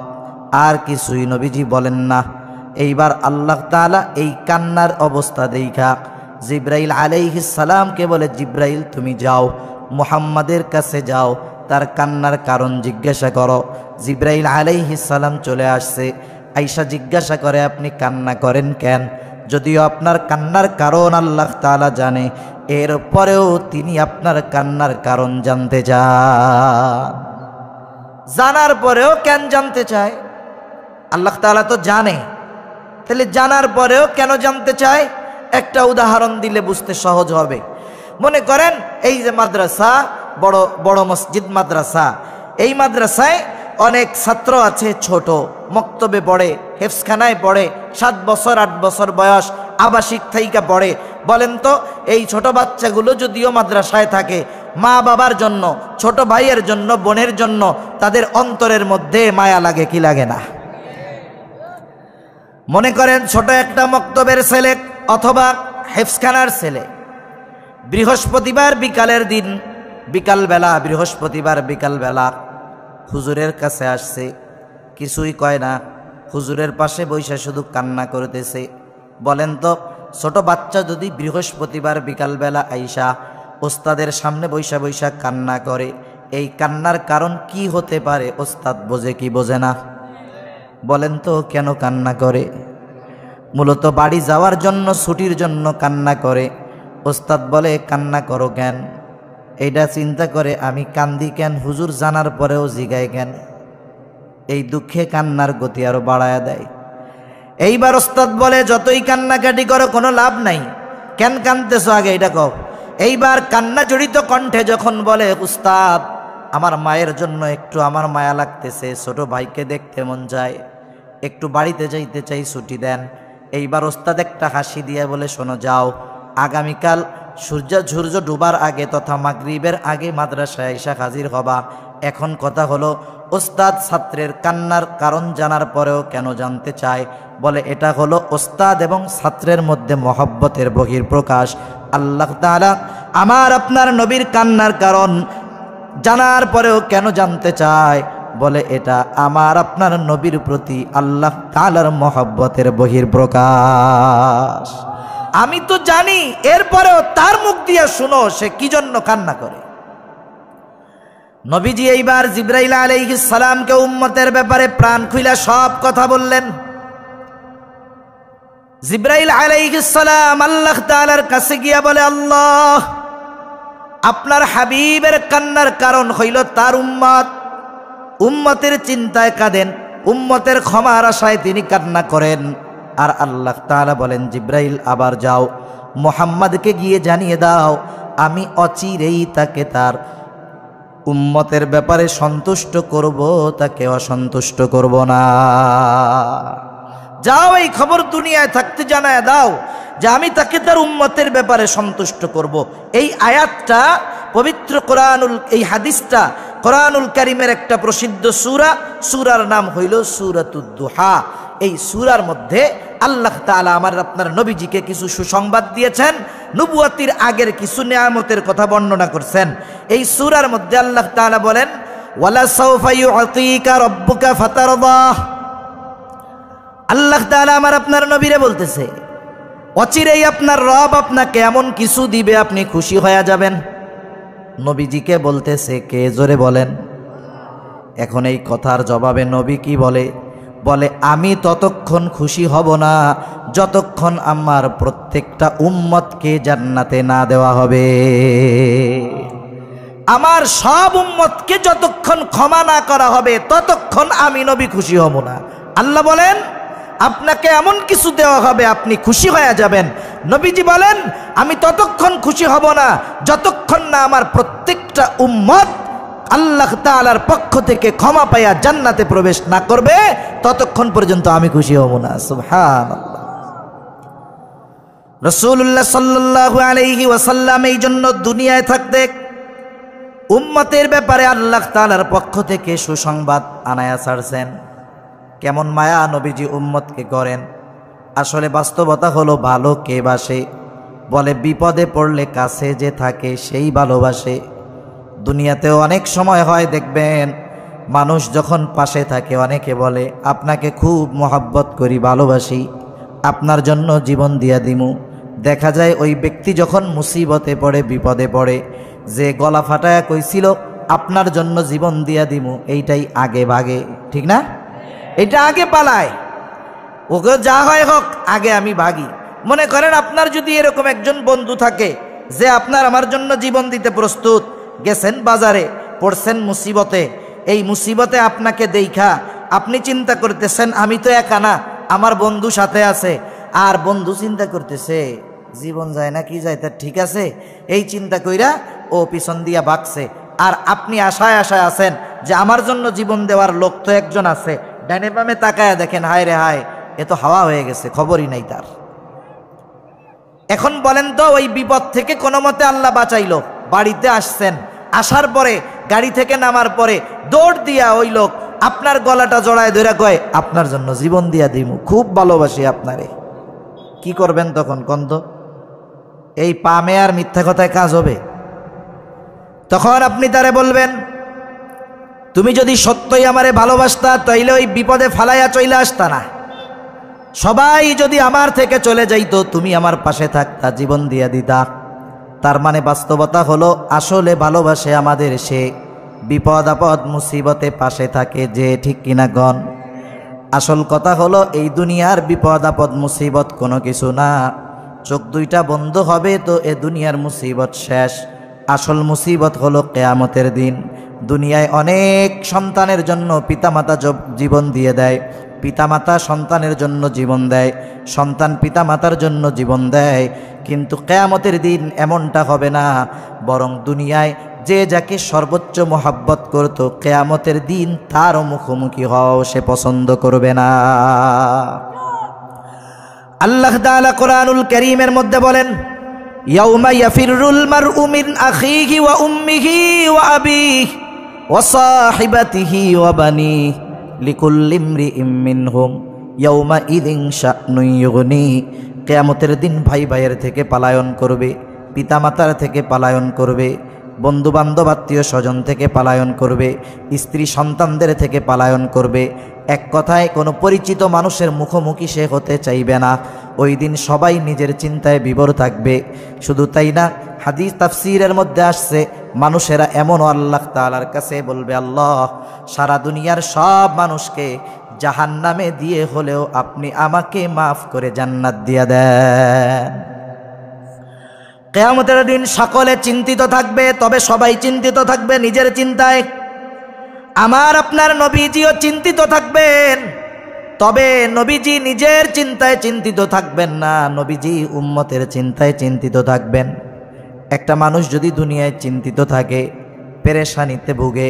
Speaker 1: আর কিছুই নবীজি বলেন না। এইবার আল্লাহ তাআলা এই কান্নার অবস্থা দেখা জিব্রাইল আলাইহিস সালামকে বলে, জিব্রাইল তুমি যাও মুহাম্মাদের কাছে যাও, তার কান্নার কারণ জিজ্ঞাসা করো। জিব্রাইল আলাইহিস সালাম চলে আসছে। আয়েশা জিজ্ঞাসা করে আপনি কান্না করেন কেন? যদিও আপনার কান্নার কারণ আল্লাহ তাআলা জানে, এরপরেও তিনি আপনার কান্নার কারণ জানতে চান। জানার পরেও কেন জানতে চায়? আল্লাহ তাআলা তো জানে, তাহলে জানার পরেও কেন জানতে চায়? একটা উদাহরণ দিলে বুঝতে সহজ হবে। মনে করেন এই যে মাদ্রাসা, বড় বড় মসজিদ মাদ্রাসা, এই মাদ্রাসায় অনেক ছাত্র আছে, ছোট মক্তবে পড়ে, হেফজখানায় পড়ে, 7 বছর 8 বছর বয়স, আবাসিক থাইকা পড়ে। বলেন তো এই ছোট বাচ্চাগুলো যদিও মাদ্রাসায় থাকে, মা বাবার জন্য, ছোট ভাইয়ের জন্য, বোনের জন্য তাদের অন্তরের মধ্যে মায়া লাগে কি লাগে না? মনে করেন ছোট একটা মক্তবের ছেলে অথবা হেফজখানার ছেলে, বৃহস্পতিবার বিকালের দিন, বিকালবেলা, বৃহস্পতিবার বিকালবেলা হুজুরের কাছে আসছে, কিছুই কয় না, হুজুরের পাশে বৈশা শুধু কান্না করতেছে। বলেন তো ছোট বাচ্চা যদি বৃহস্পতিবার বিকালবেলা আইসা ওস্তাদের সামনে বৈশা বৈশা কান্না করে, এই কান্নার কারণ কি হতে পারে? ওস্তাদ বোঝে কি বোঝে না? বলেন তো কেন কান্না করে? মূলত বাড়ি যাওয়ার জন্য, ছুটির জন্য কান্না করে। ওস্তাদ বলে কান্না করো কেন? এইটা চিন্তা করে আমি কান্দি কেন, হুজুর জানার পরেও জিগায় কেন? এই দুঃখে কান্নার গতি আরো বাড়ায়া দেয়। এইবার ওস্তাদ বলে যতই কান্নাকাটি করো কোনো লাভ নাই, কেন কান্দতেছো আগে এটা কও। এইবার কান্না জড়িত কণ্ঠে যখন বলে উস্তাদ আমার মায়ের জন্য একটু আমার মায়া লাগতেছে, ছোট ভাইকে দেখতে মন যায়, একটু বাড়িতে যাইতে চাই, ছুটি দেন। এইবার ওস্তাদ একটা হাসি দিয়ে বলে শোনো যাও, আগামীকাল সূর্য ডুবার আগে তথা মাগরিবের আগে মাদ্রাসায় এসে হাজির হবা। এখন কথা হলো ওস্তাদ ছাত্রের কান্নার কারণ জানার পরেও কেন জানতে চায়? বলে এটা হলো ওস্তাদ এবং ছাত্রের মধ্যে মহব্বতের বহিঃপ্রকাশ। আল্লাহ তাআলা আমার আপনার নবীর কান্নার কারণ জানার পরেও কেন জানতে চায়? বলে এটা আমার আপনার নবীর প্রতি আল্লাহ তাআলার মহব্বতের বহিঃপ্রকাশ। আমি তো জানি, এরপরেও তার মুখ দিয়ে শুনো সে কি জন্য কান্না করে। নবীজি এইবার জিব্রাইল আলাইহিস সালামকে উম্মতের ব্যাপারে প্রাণ খুইলা সব কথা বললেন। জিব্রাইল আলাইহিস সালাম আল্লাহ তাআলার কাছে গিয়া বলে আল্লাহ আপনার হাবিবের কান্নার কারণ হইল তার উম্মত, উম্মতের চিন্তায় কাঁদেন, উম্মতের ক্ষমার আশায় তিনি কান্না করেন। আর আল্লাহ তাআলা বলেন জিব্রাইল আবার যাও মুহাম্মদকে গিয়ে জানিয়ে দাও আমি অচিরেই তাকে তার উম্মতের ব্যাপারে সন্তুষ্ট করব, তাকে অসন্তুষ্ট করব না। যাও এই খবর দুনিয়ায় থাকতে জানায় দাও যে আমি তাকে তার উম্মতের ব্যাপারে সন্তুষ্ট করব। এই আয়াতটা পবিত্র কোরআনুল, এই হাদিসটা কোরআনুল কারীমের একটা প্রসিদ্ধ সূরা, সূরার নাম হইল সূরাতুদ দুহা। এই সূরার মধ্যে আল্লাহ তাআলা আমার আপনার নবীজিকে কিছু সুসংবাদ দিয়েছেন, নবুয়তির আগের কিছু নিয়ামতের কথা বর্ণনা করছেন। এই সূরার মধ্যে আল্লাহ তাআলা বলেন ওয়ালা সাউফা ইউতিকা রাব্বুকা ফাতারদা। আল্লাহ তাআলা আমার আপনার নবীরে বলতেছে অচিরেই আপনার রব আপনাকে এমন কিছু দিবে আপনি খুশি হয়ে যাবেন। নবীজিকে বলতেছে কে? জোরে বলেন। এখন এই কথার জবাবে নবী কি বলে? বলে আমি ততক্ষণ খুশি হব না যতক্ষণ আমার প্রত্যেকটা উম্মতকে জান্নাতে না দেওয়া হবে। আমার সব উম্মতকে যতক্ষণ ক্ষমা না করা হবে ততক্ষণ আমি নবী খুশি হব না। আল্লাহ বলেন আপনাকে এমন কিছু দেওয়া হবে আপনি খুশি হয়ে যাবেন। নবীজি বলেন আমি ততক্ষণ খুশি হব না যতক্ষণ না আমার প্রত্যেকটা উম্মত আল্লাহ তাআলার পক্ষ থেকে ক্ষমা পাইয়া জান্নাতে প্রবেশ না করবে ততক্ষণ পর্যন্ত আমি খুশি হব না। সুবহানাল্লাহ। রাসূলুল্লাহ সাল্লাল্লাহু আলাইহি ওয়াসাল্লাম এই জন্য দুনিয়ায় থাকতে উম্মতের ব্যাপারে আল্লাহ তাআলার পক্ষ থেকে সুসংবাদ আনায়া ছাড়ছেন। কেমন মায়া নবীজি উম্মতকে করেন। আসলে বাস্তবতা হলো ভালো কে বাসে? বলে বিপদে পড়লে কাছে যে থাকে সেই ভালোবাসে। দুনিয়াতেও অনেক সময় হয় দেখবেন, মানুষ যখন পাশে থাকে অনেকে বলে আপনাকে খুব মহব্বত করি, ভালোবাসি, আপনার জন্য জীবন দিয়া দিমু। দেখা যায় ওই ব্যক্তি যখন মুসিবতে পড়ে, বিপদে পড়ে, যে গলা ফাটায়া কইছিল আপনার জন্য জীবন দিয়া দিমু, এইটাই আগে ভাগে, ঠিক না? এটা আগে পালায়, ওকে যা হয় হোক আগে আমি ভাগি। মনে করেন আপনার যদি এরকম একজন বন্ধু থাকে যে আপনার আমার জন্য জীবন দিতে প্রস্তুত, গেছেন বাজারে, পড়ছেন মুসিবতে, এই মুসিবতে আপনাকে দেইখা আপনি চিন্তা করতেছেন আমি তো একা না, আমার বন্ধু সাথে আছে, আর বন্ধু চিন্তা করতেছে জীবন যায় না কি যায় তার ঠিক আছে, এই চিন্তা কইরা ও পিছন দিয়া ভাগছে। আর আপনি আশায় আশায় আছেন যে আমার জন্য জীবন দেওয়ার লোক তো একজন আছে, ডানে বামে তাকায়া দেখেন হায় রে হায়, এ তো হাওয়া হয়ে গেছে, খবরই নাই তার। এখন বলেন তো ওই বিপদ থেকে কোনো মতে আল্লাহ বাঁচাইলো, বাড়িতে আসছেন, আসার পরে গাড়ি থেকে নামার পরে দৌড় দিয়া ওই লোক আপনার গলাটা জড়ায় ধরে কয় আপনার জন্য জীবন দিয়া দিমু, খুব ভালোবাসি আপনারে। কি করবেন তখন কন্ত? এই পামে আর মিথ্যা কথায় কাজ হবে? তখন আপনি তারে বলবেন তুমি যদি সত্যই আমারে ভালোবাসতা তাইলে ওই বিপদে ফালাইয়া চইলা আসতা না, সবাই যদি আমার থেকে চলে যাইতো তুমি আমার পাশে থাকতা, জীবন দিয়া দিতা। তার মানে বাস্তবতা হলো আসলে ভালোবাসে আমাদের সে, বিপদ আপদ মুসিবতে পাশে থাকে যে, ঠিক কিনা গণ? আসল কথা হলো এই দুনিয়ার বিপদ আপদ মুসিবত কোনো কিছু না, চোখ দুইটা বন্ধ হবে তো এ দুনিয়ার মুসিবত শেষ। আসল মুসিবত হলো কিয়ামতের দিন। দুনিয়ায় অনেক সন্তানের জন্য পিতামাতা জীবন দিয়ে দেয়, পিতামাতা সন্তানের জন্য জীবন দেয়, সন্তান পিতামাতার জন্য জীবন দেয়, কিন্তু কিয়ামতের দিন এমনটা হবে না। বরং দুনিয়ায় যে যাকে সর্বোচ্চ মোহাব্বত করত, কিয়ামতের দিন তারও মুখোমুখি হওয়াও সে পছন্দ করবে না। আল্লাহ তাআলা কোরআনুল কারীমের মধ্যে বলেন ইয়াউমা ইয়াফিরুল মারউ মিন আখিহি ওয়া উম্মিহি ওয়া আবিহি ওয়া সাহিবাতিহি ওয়া বানিহি লিকুল্লি ইমরিইম মিনহুম ইয়াউমা ইযিন শা'নুন ইউগনি। কিয়ামতের দিন ভাই ভাইয়ের থেকে পালায়ন করবে, পিতামাতার থেকে পালায়ন করবে, বন্ধু বান্ধব আত্মীয় স্বজন থেকে পালায়ন করবে, স্ত্রী সন্তানদের থেকে পালায়ন করবে। এক কথায় কোনো পরিচিত মানুষের মুখোমুখি সে হতে চাইবে না। ওই দিন সবাই নিজের চিন্তায় বিভোর থাকবে। শুধু তাই না, হাদিস তাফসীরের মধ্যে আসছে মানুষেরা এমনও আল্লাহ তাআলার কাছে বলবে আল্লাহ সারা দুনিয়ার সব মানুষকে জাহান্নামে দিয়ে হলেও আপনি আমাকে মাফ করে জান্নাত দিয়ে দেন। কিয়ামতের দিন সকলে চিন্তিত থাকবে, তবে সবাই চিন্তিত থাকবে নিজের চিন্তায়। আমার আপনার নবীজিও চিন্তিত থাকবেন, তবে নবীজি নিজের চিন্তায় চিন্তিত থাকবেন না, নবীজি উম্মতের চিন্তায় চিন্তিত থাকবেন। একটা মানুষ যদি দুনিয়ায় চিন্তিত থাকে, পেরেশানিতে ভুগে,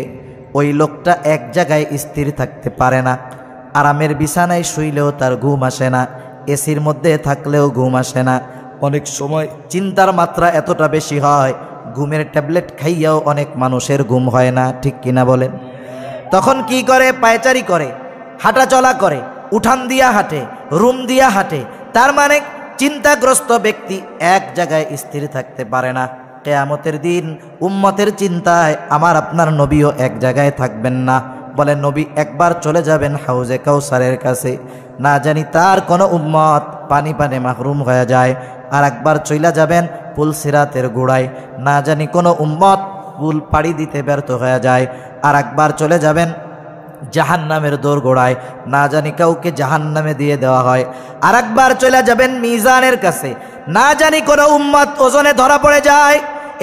Speaker 1: ওই লোকটা এক জায়গায় স্থির থাকতে পারে না। আরামের বিছানায় শুইলেও তার ঘুম আসে না, এসির মধ্যে থাকলেও ঘুম আসে না। অনেক সময় চিন্তার মাত্রা এতটা বেশি হয়, ঘুমের ট্যাবলেট খাইয়াও অনেক মানুষের ঘুম হয় না, ঠিক কিনা বলেন? তখন কি করে? পায়চারি করে, হাঁটা চলা করে, উঠান দিয়া হাঁটে, রুম দিয়া হাঁটে। তার মানে চিন্তাগ্রস্ত ব্যক্তি এক জায়গায় স্থির থাকতে পারে না। কিয়ামতের দিন উম্মতের চিন্তায় আমার আপনার নবীও এক জায়গায় থাকবেন না। বলে নবী একবার চলে যাবেন হাউজে কাউসারের কাছে, না জানি তার কোনো উম্মত পানি পানে মাহরুম হয়ে যায়। আর একবার চইলা যাবেন পুল সিরাতের গোড়ায়, না জানি কোনো উম্মত পুল পাড়ি দিতে ব্যর্থ হয়ে যায়। আর একবার চলে যাবেন জাহান্নামের দোরগোড়ায়, না জানি কাউকে জাহান্নামে দিয়ে দেওয়া হয়। আর একবার চলে যাবেন মিজানের কাছে, না জানি কোনো উম্মত ওজনে ধরা পড়ে যায়।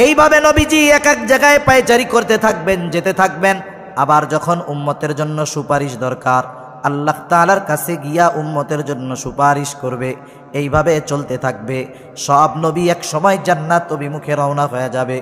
Speaker 1: এইভাবে নবীজি এক এক জায়গায় পায়চারি করতে থাকবেন, যেতে থাকবেন। আবার যখন উম্মতের জন্য সুপারিশ দরকার, আল্লাহ তাআলার কাছে গিয়া উম্মতের জন্য সুপারিশ করবে। এইভাবে চলতে থাকবে। সব নবী এক সময় জান্নাত অভিমুখে রওনা হয়ে যাবে,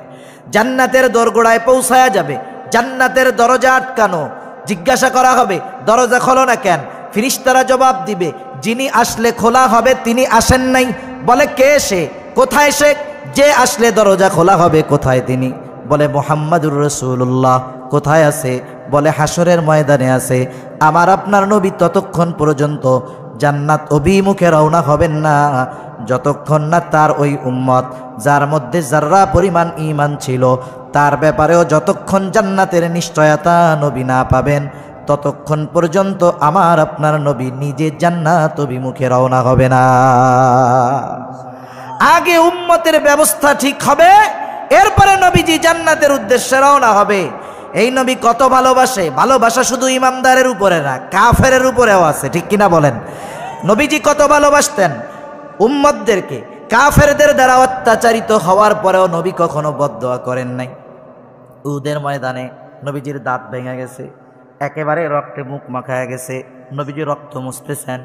Speaker 1: জান্নাতের দোরগোড়ায় পৌঁছায়া যাবে। জান্নাতের দরজা আটকানো। জিজ্ঞাসা করা হবে দরজা খোলো না কেন? ফেরেশতারা জবাব দিবে যিনি আসলে খোলা হবে তিনি আসেন নাই। বলে কে সে? কোথায় সে? যে আসলে দরজা খোলা হবে কোথায় তিনি? বলে মুহাম্মাদুর রাসূলুল্লাহ। কোথায় আছে? বলে হাসরের ময়দানে আছে। আমার আপনার নবী ততক্ষণ পর্যন্ত জান্নাত অভিমুখে রওনা হবেন না যতক্ষণ না তার ওই উম্মত যার মধ্যে যাররা পরিমাণ ঈমান ছিল তার ব্যাপারেও যতক্ষণ জান্নাতের নিশ্চয়তা নবী না পাবেন ততক্ষণ পর্যন্ত আমার আপনার নবী নিজে জান্নাত অভিমুখে রওনা হবে না। আগে উম্মতের ব্যবস্থা ঠিক হবে, এরপরে নবীজি জান্নাতের উদ্দেশ্যে রওনা হবে। এই নবী কত ভালোবাসে! ভালোবাসা শুধু ইমানদারের উপরে না, কাফেরের উপরেও আছে, ঠিক কিনা বলেন? নবীজি কত ভালোবাসতেন উম্মতদেরকে। কাফেরদের দ্বারা অত্যাচারিত হওয়ার পরেও নবী কখনো বদদোয়া করেন নাই। উহুদের ময়দানে নবীজির দাঁত ভেঙে গেছে, একেবারে রক্তে মুখ মাখায়া গেছে, নবীজি রক্ত মুছতেছেন।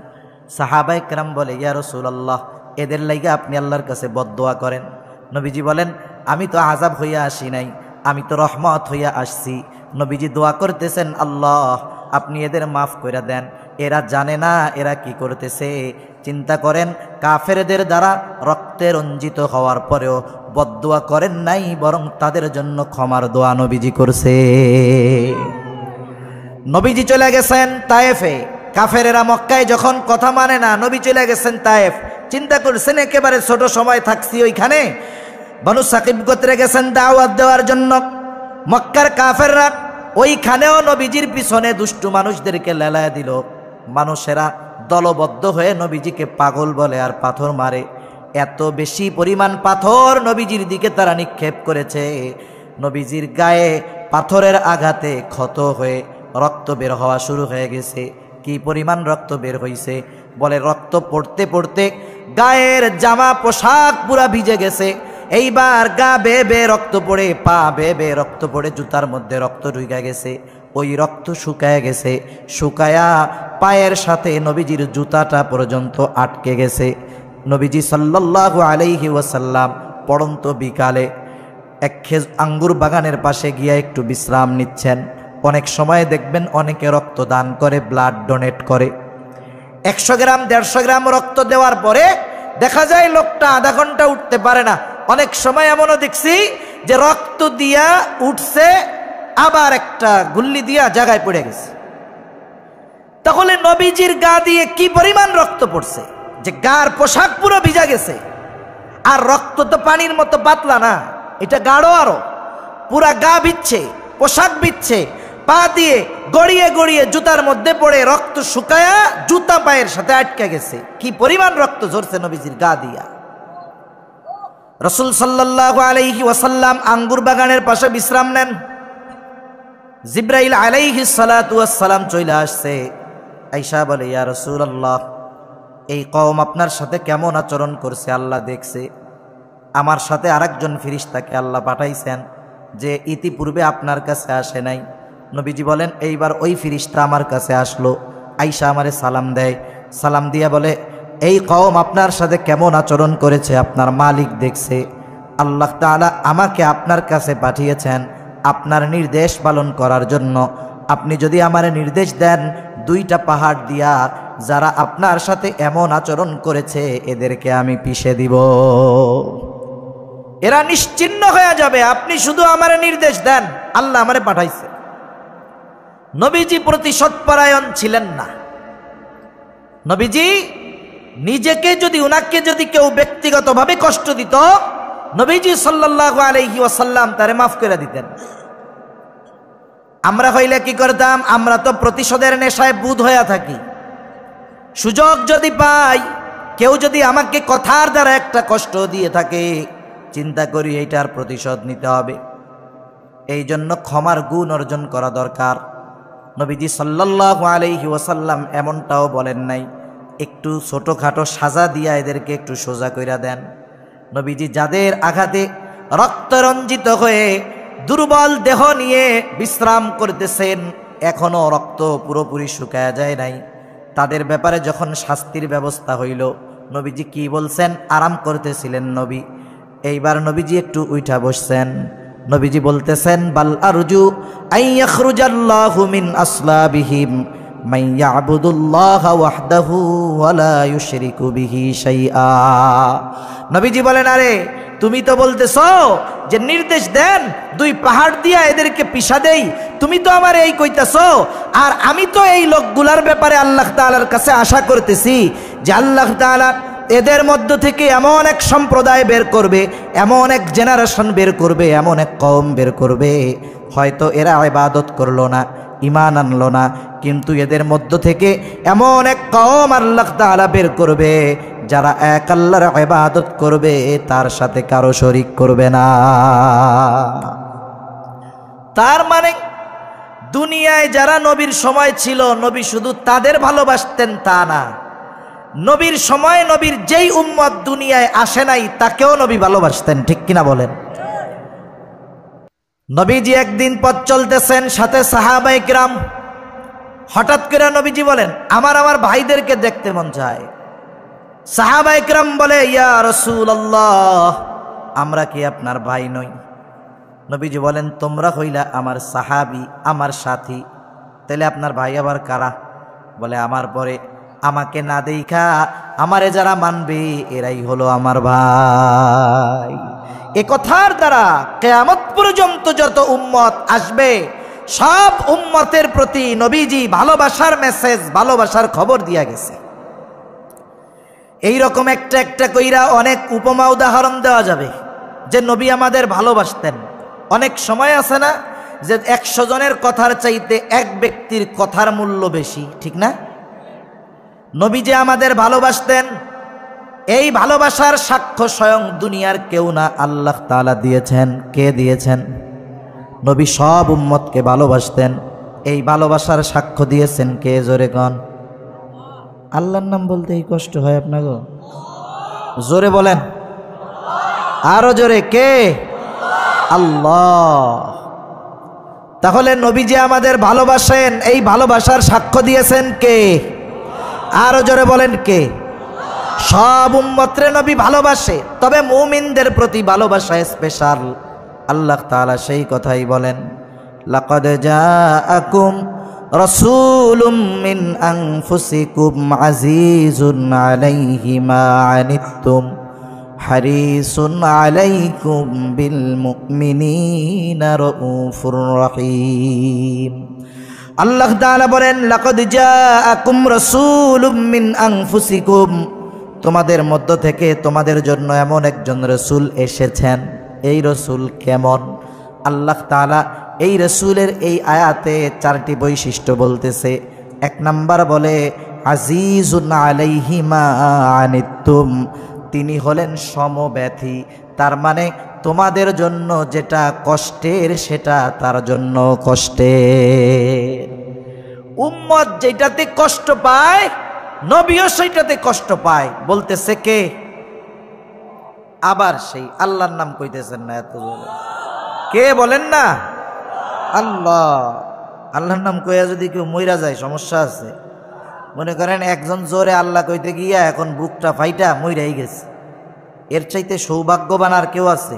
Speaker 1: সাহাবায়ে কেরাম বলে ইয়া রাসূলুল্লাহ এদের লাইগা আপনি আল্লাহর কাছে বদদোয়া করেন। নবীজি বলেন আমি তো আযাব হইয়া আসি নাই, আমি তো রহমত হইয়া আসছি। নবীজি দোয়া করতেছেন আল্লাহ আপনি এদের মাফ করে দেন, এরা জানে না এরা কি করতেছে। চিন্তা করেন কাফেরদের দ্বারা রক্তে রঞ্জিত হওয়ার পরেও বদদোয়া করেন নাই, বরং তাদের জন্য ক্ষমার দোয়া নবীজি করছে। নবীজি চলে গেছেন তায়েফে। কাফেরেরা মক্কায় যখন কথা মানে না, নবী চলে গেছেন তায়েফ। চিন্তা করছেন একেবারে ছোট সময় থাকছি ওইখানে। বনু সাকিব গোত্রে গেছেন দাওয়াত দেওয়ার জন্য। মক্কার কাফেররা ওইখানেও নবীজির পিছনে দুষ্টু মানুষদেরকে লেলায় দিল। মানুষেরা দলবদ্ধ হয়ে নবীজিকে পাগল বলে আর পাথর মারে। এত বেশি পরিমাণ পাথর নবীজির দিকে তারা নিক্ষেপ করেছে, নবীজির গায়ে পাথরের আঘাতে ক্ষত হয়ে রক্ত বের হওয়া শুরু হয়ে গেছে। কি পরিমাণ রক্ত বের হয়েছে! বলে রক্ত পড়তে পড়তে গায়ের জামা পোশাক পুরা ভিজে গেছে। এইবার গা বেয়ে বেয়ে রক্ত পড়ে, পা বেয়ে বেয়ে রক্ত পড়ে, জুতার মধ্যে রক্ত ঢুকে গেছে। ওই রক্ত শুকায় গেছে, শুকায়া পায়ের সাথে নবীজির জুতাটা পর্যন্ত আটকে গেছে। নবীজি সাল্লাল্লাহু আলাইহি ওয়াসাল্লাম পড়ন্ত বিকালে এক আঙ্গুর বাগানের পাশে গিয়ে একটু বিশ্রাম নিচ্ছেন। অনেক সময় দেখবেন অনেকে রক্ত দান করে, ব্লাড ডোনেট করে। 100 গ্রাম 150 গ্রাম রক্ত দেওয়ার পরে দেখা যায় লোকটা আধা ঘন্টা উঠতে পারে না। অনেক সময় এমনও দেখছি যে রক্ত দিয়া উঠছে, আবার একটা গুল্লি দিয়া জায়গায় পড়ে গেছে। তাহলে নবীজির গা দিয়ে কি পরিমাণ রক্ত পড়ছে যে গার পোশাক পুরো ভিজা গেছে। আর রক্ত তো পানির মতো পাতলা না, এটা গাঢ়, আরো পুরা গা ভিজছে, পোশাক ভিজছে, পা দিয়ে গড়িয়ে গড়িয়ে জুতার মধ্যে পড়ে রক্ত শুকায়া জুতা পায়ের সাথে আটকে গেছে। কি পরিমাণ রক্ত ঝরছে নবীজির গা দিয়া। রাসূল সাল্লাল্লাহু আলাইহি ওয়াসাল্লাম আঙ্গুর বাগানের পাশে বিশ্রাম নেন। জিবরাইল আলাইহিস সালাতু ওয়াস সালাম চলে আসছে। আয়েশা বলে ইয়া রাসূলুল্লাহ এই কওম আপনার সাথে কেমন আচরণ করছে আল্লাহ দেখছে। আমার সাথে আরেকজন ফেরেশতাকে আল্লাহ পাঠাইছেন যে ইতিপূর্বে আপনার কাছে আসে নাই। নবীজি বলেন এইবার ওই ফেরেশতা আমার কাছে আসলো। আয়েশা আমারে সালাম দেয়, সালাম দিয়া বলে এই কওম আপনার সাথে কেমন আচরণ করেছে আপনার মালিক দেখছে। আল্লাহ তাআলা আমাকে আপনার কাছে পাঠিয়েছেন আপনার নির্দেশ পালন করার জন্য। আপনি যদি আমার নির্দেশ দেন 2টা পাহাড় দিয়া যারা আপনার সাথে এমন আচরণ করেছে এদেরকে আমি পিষে দিব, এরা নিশ্চিহ্ন হয়ে যাবে। আপনি শুধু আমার নির্দেশ দেন, আল্লাহ আমারে পাঠাইছে। নবীজি প্রতিশোধপরায়ণ ছিলেন না। নবীজি নিজেকে যদি উনাকে যদি কেউ ব্যক্তিগতভাবে কষ্ট দিত, নবীজি সাল্লাল্লাহু আলাইহি ওয়াসাল্লাম তারে মাফ করে দিতেন। আমরা হইলে কি করতাম? আমরা তো প্রতিশোধের নেশায় বুঁদ হয়ে থাকি। সুযোগ যদি পাই, কেউ যদি আমাকে কথার দ্বারা একটা কষ্ট দিয়ে থাকে, চিন্তা করি এইটার প্রতিশোধ নিতে হবে। এই জন্য ক্ষমার গুণ অর্জন করা দরকার। নবীজি সাল্লাল্লাহু আলাইহি ওয়াসাল্লাম এমনটাও বলেন নাই একটু ছোটখাটো সাজা দিয়া এদেরকে একটু সোজা কইরা দেন। নবীজি যাদের আঘাতে রক্তরঞ্জিত হয়ে দুর্বল দেহ নিয়ে বিশ্রাম করতেছেন, এখনো রক্ত পুরোপুরি শুকায়া যায় নাই, তাদের ব্যাপারে যখন শাস্তির ব্যবস্থা হইল, নবীজি কি বলছেন? আরাম করতেছিলেন নবী। এইবার নবীজি একটু উঠা বসছেন। নবীজি বলতেছেন বাল আরজু আইয়াখরুজাল্লাহু মিন আসলাবিহিম মান ইয়াবুদুল্লাহা ওয়াহদাহু ওয়া লা ইউশরিকু বিহি শাইআ। নবীজি বলেন, আরে তুমি তো বলতেছো যে নির্দেশ দেন দুই পাহাড় দিয়া এদেরকে পিষা দেই, তুমি তো আমার এই কইতাছো, আর আমি তো এই লোকগুলার ব্যাপারে আল্লাহ তাআলার কাছে আশা করতেছি যে আল্লাহ তাআলা এদের মধ্য থেকে এমন এক সম্প্রদায় বের করবে, এমন এক জেনারেশন বের করবে, এমন এক কওম বের করবে, হয়তো এরা ইবাদত করলো না, ঈমান আনলো না, কিন্তু এদের মধ্য থেকে এমন এক কওম আল্লাহ তাআলা বের করবে যারা এক আল্লাহর ইবাদত করবে, তার সাথে কারো শরীক করবে না। তার মানে দুনিয়ায় যারা নবীর সময় ছিল, নবী শুধু তাদের ভালোবাসতেন তা না, নবীর সময় নবীর যেই উম্মত দুনিয়ায় আসে নাই তাকেও নবী ভালোবাসতেন, ঠিক কিনা বলেন? নবীজি একদিন পথ চলতেছেন, সাথে সাহাবায়ে কিরাম। হঠাৎ করে নবীজি বলেন, আমার ভাইদেরকে দেখতে মন চায়। সাহাবায়ে কিরাম বলে, ইয়া রাসূলুল্লাহ, আমরা কি আপনার ভাই নই? নবীজি বলেন, তোমরা হইলা আমার সাহাবী, আমার সাথী, তাহলে আপনার ভাই আবার কারা? বলে, আমার পরে আমাকে না দেখা আমারে যারা মানবে এরাই হলো আমার ভাই। এ কথার দ্বারা কিয়ামত পর্যন্ত যত উম্মত আসবে সব উম্মতের প্রতি নবীজি ভালোবাসার মেসেজ, ভালোবাসার খবর দিয়া গেছে। এই রকম একটা একটা কইরা অনেক উপমা উদাহরণ দেওয়া যাবে যে নবী আমাদের ভালোবাসতেন। অনেক সময় আছে না যে 100 জনের কথার চাইতে এক ব্যক্তির কথার মূল্য বেশি, ঠিক না? নবী যে আমাদের ভালোবাসতেন, এই ভালোবাসার সাক্ষ্য স্বয়ং দুনিয়ার কেউ না, আল্লাহ তাআলা দিয়েছেন। কে দিয়েছেন? নবী সব উম্মতকে ভালোবাসতেন, এই ভালোবাসার সাক্ষ্য দিয়েছেন কে? জোরে কন। আল্লাহর নাম বলতেই কষ্ট হয় আপনাকে, জোরে বলেন, আরো জোরে, কে? আল্লাহ। তাহলে নবী যে আমাদের ভালোবাসেন, এই ভালোবাসার সাক্ষ্য দিয়েছেন কে? আরো জোরে বলেন, কে? সব উম্মতরে নবী ভালোবাসে, তবে মুমিনদের প্রতি ভালোবাসা স্পেশাল। আল্লাহ তাআলা সেই কথাই বলেন, লাকাদ জাআকুম রাসূলুম মিন আনফুসিকুম আজিজুন আলাইহি মা আনিতুম হারিসুন আলাইকুম বিল মুমিনিনা রাউফুর রহিম। আল্লাহ তাআলা বলেন, লাকাদ জাআকুম রাসূলুম মিন আনফুসিকুম, তোমাদের মধ্য থেকে তোমাদের জন্য এমন একজন রাসূল এসেছেন। এই রাসূল কেমন? আল্লাহ তাআলা এই রাসূলের এই আয়াতে 4টি বৈশিষ্ট্য বলতেছে। 1 নাম্বার বলে আজিজুন আলাইহি মা আনিতুম, তিনি হলেন সমব্যথী। তার মানে তোমাদের জন্য যেটা কষ্টের সেটা তার জন্য কষ্টের। উম্মত যেটাতে কষ্ট পায় নবীও সেইটাতে কষ্ট পায়। বলতেছে কে? আবার সেই আল্লাহর নাম কইতেছেন না, এত বলে কে বলেন না? আল্লাহ। আল্লাহর নাম কইয়া যদি কেউ মইরা যায় সমস্যা আছে। মনে করেন একজন জোরে আল্লাহ কইতে গিয়া এখন বুকটা ফাইটা মইরাই গেছে, এর চাইতে সৌভাগ্যবান আর কেউ আছে?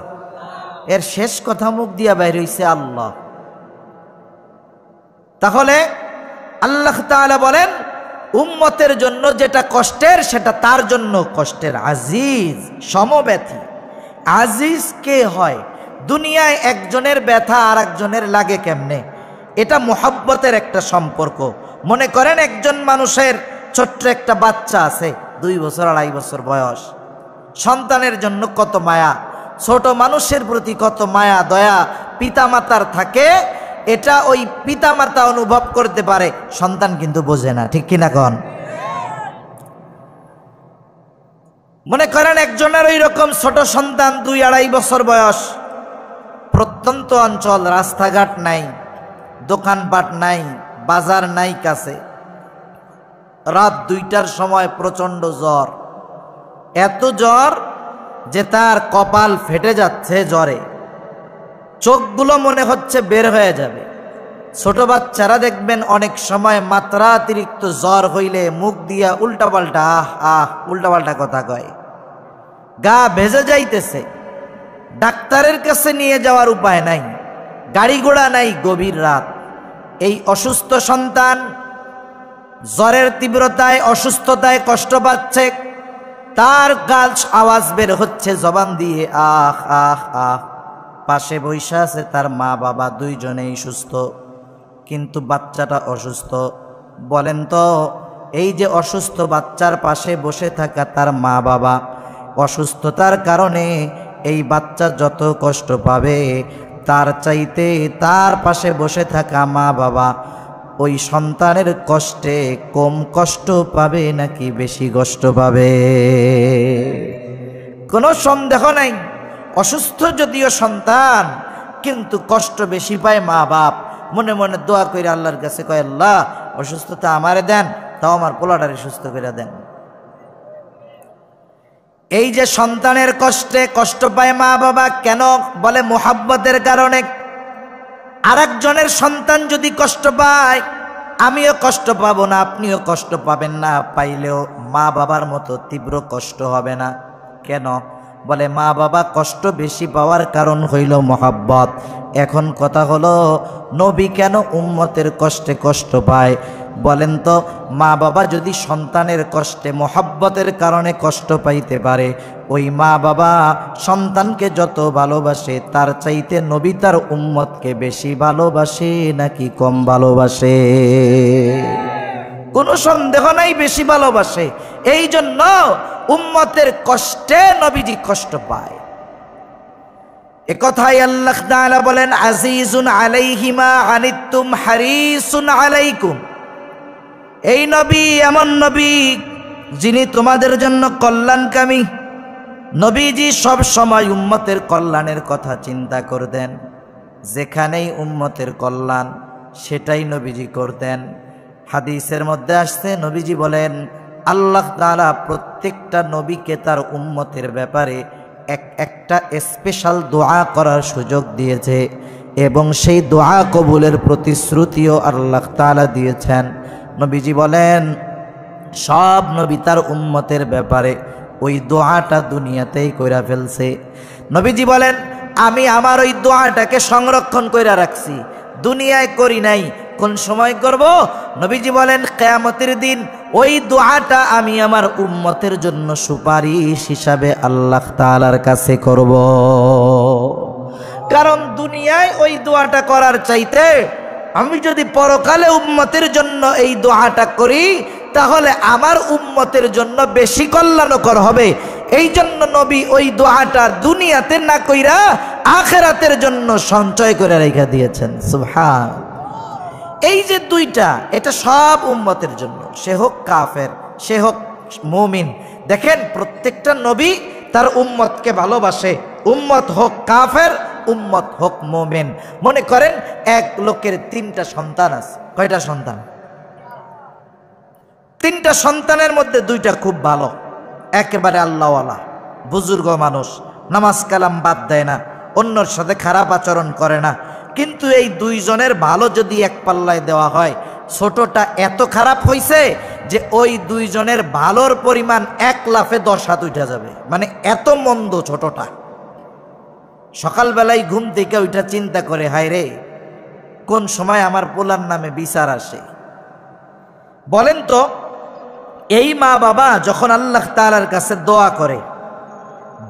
Speaker 1: এর শেষ কথা মুখ দিয়া বাইর হইছে আল্লাহ। তাহলে আল্লাহ তাআলা বলেন উম্মতের জন্য যেটা কষ্টের সেটা তার জন্য কষ্টের। আজিজ, সমব্যথী। আজিজ কে হয়? দুনিয়ায় একজনের ব্যথা আর একজনের লাগে কেমনে? এটা মুহাব্বতের একটা সম্পর্ক। মনে করেন একজন মানুষের ছোট্ট একটা বাচ্চা আছে, 2 বছর 2.5 বছর বয়স, সন্তানের জন্য কত মায়া, ছোট মানুষের প্রতি কত মায়া দয়া পিতামাতার থাকে, এটা ওই পিতামাতা অনুভব করতে পারে, সন্তান কিন্তু বোঝে না, ঠিক কিনা কন? মনে করেন একজনের ওই রকম ছোট সন্তান 2-2.5 বছর বয়স, প্রত্যন্ত অঞ্চল, রাস্তাঘাট নাই, দোকানপাট নাই, বাজার নাই কাছে, রাত 2টার সময় প্রচন্ড জ্বর, এত জ্বর যে তার কপাল ফেটে যাচ্ছে জ্বরে, চোখগুলো মনে হচ্ছে বের হয়ে যাবে। ছোট বাচ্চারা দেখবেন অনেক সময় মাত্রাতিরিক্ত জ্বর হইলে মুখ দিয়া উল্টাপাল্টা উল্টাপাল্টা কথা কয়, গা ভেজে যাইতেছে, ডাক্তারের কাছে নিয়ে যাওয়ার উপায় নাই, গাড়ি ঘোড়া নাই, গভীর রাত। এই অসুস্থ সন্তান জ্বরের তীব্রতায়, অসুস্থতায় কষ্ট পাচ্ছে, তার গাল আওয়াজ বের হচ্ছে জবান দিয়ে, আহ আহ আহ। পাশে বৈশা আছে তার মা বাবা, দুইজনেই সুস্থ, কিন্তু বাচ্চাটা অসুস্থ। বলেন তো, এই যে অসুস্থ বাচ্চার পাশে বসে থাকা তার মা বাবা, অসুস্থতার কারণে এই বাচ্চা যত কষ্ট পাবে, তার চাইতে তার পাশে বসে থাকা মা বাবা ওই সন্তানের কষ্টে কম কষ্ট পাবে নাকি বেশি কষ্ট পাবে? কোনো সন্দেহ নাই, অসুস্থ যদিও সন্তান, কিন্তু কষ্ট বেশি পায় মা বাপ। মনে মনে দোয়া করে আল্লাহর কাছে কয়, আল্লাহ অসুস্থতা আমারে দেন, তাও আমার পোলাটারে সুস্থ করে দেন। এই যে সন্তানের কষ্টে কষ্ট পায় মা বাবা, কেন? বলে মোহাব্বতের কারণে। আরেকজনের সন্তান যদি কষ্ট পায়, আমিও কষ্ট পাবো না, আপনিও কষ্ট পাবেন না, পাইলেও মা বাবার মতো তীব্র কষ্ট হবে না। কেন? বলে মা বাবা কষ্ট বেশি পাওয়ার কারণ হইল মোহাব্বত। এখন কথা হলো, নবী কেন উম্মতের কষ্টে কষ্ট পায়? বলেন তো, মা বাবা যদি সন্তানের কষ্টে মোহাব্বতের কারণে কষ্ট পাইতে পারে, ওই মা বাবা সন্তানকে যত ভালোবাসে, তার চাইতে নবী তার উম্মতকে বেশি ভালোবাসে নাকি কম ভালোবাসে? কোনো সন্দেহ নাই, বেশি ভালোবাসে। এই জন্য উম্মতের কষ্টে নবীজি কষ্ট পায়। এ কথাই আল্লাহ তাআলা বলেন, আজিজুন আলাইহি মা আনিতুম হারিসুন আলাইকুম। এই নবী এমন নবী যিনি তোমাদের জন্য কল্যাণকামী। নবীজি সব সময় উম্মতের কল্যাণের কথা চিন্তা করতেন। যেখানেই উম্মতের কল্যাণ, সেটাই নবীজি করতেন। হাদিসের মধ্যে আসছে, নবীজি বলেন, আল্লাহ তাআলা প্রত্যেকটা নবীকে তার উম্মতের ব্যাপারে একটা স্পেশাল দোয়া করার সুযোগ দিয়েছে, এবং সেই দোয়া কবুলের প্রতিশ্রুতিও আল্লাহ তাআলা দিয়েছেন। নবীজি বলেন, সব নবী তার উম্মতের ব্যাপারে ওই দোয়াটা দুনিয়াতেই কইরা ফেলছে। নবীজি বলেন, আমি আমার ওই দোয়াটাকে সংরক্ষণ কইরা রাখছি, দুনিয়ায় করি নাই। কোন সময় করব? নবীজি বলেন, কিয়ামতের দিন ওই দোয়াটা আমি আমার উম্মতের জন্য সুপারিশ হিসাবে আল্লাহ তাআলার কাছে করব। কারণ দুনিয়ায় ওই দোয়াটা করার চাইতে আমি যদি পরকালে উম্মতের জন্য এই দোয়াটা করি, তাহলে আমার উম্মতের জন্য বেশি কল্যাণকর হবে। এই জন্য নবী ওই দোয়াটা দুনিয়াতে না কইরা আখিরাতের জন্য সঞ্চয় করে রেখে দিয়েছেন। সুবহান। এই যে দুইটা, এটা সব উম্মতের জন্য, সে হোক কাফের, সে হোক মুমিন। দেখেন, প্রত্যেকটা নবী তার উম্মতকে ভালোবাসে, উম্মত হোক কাফের, উম্মত হোক মুমিন। মনে করেন এক লোকের 3টা সন্তান আছে। কয়টা সন্তান? 3টা সন্তানের মধ্যে 2টা খুব ভালো, একেবারে আল্লাহওয়ালা, বুজুর্গ মানুষ, নামাজ কালাম বাদ দেয় না, অন্যর সাথে খারাপ আচরণ করে না। কিন্তু এই 2 জনের ভালো যদি এক পাল্লায় দেওয়া হয়, ছোটটা এত খারাপ হইছে যে ওই 2 জনের ভালোর পরিমাণ 1 লাফে 10 হাত উঠে যাবে। মানে এত মন্দ ছোটটা। সকালবেলায় ঘুম থেকে ওইটা চিন্তা করে, হায় রে, কোন সময় আমার পোলার নামে বিচার আসে। বলেন তো, এই মা বাবা যখন আল্লাহ তাআলার কাছে দোয়া করে,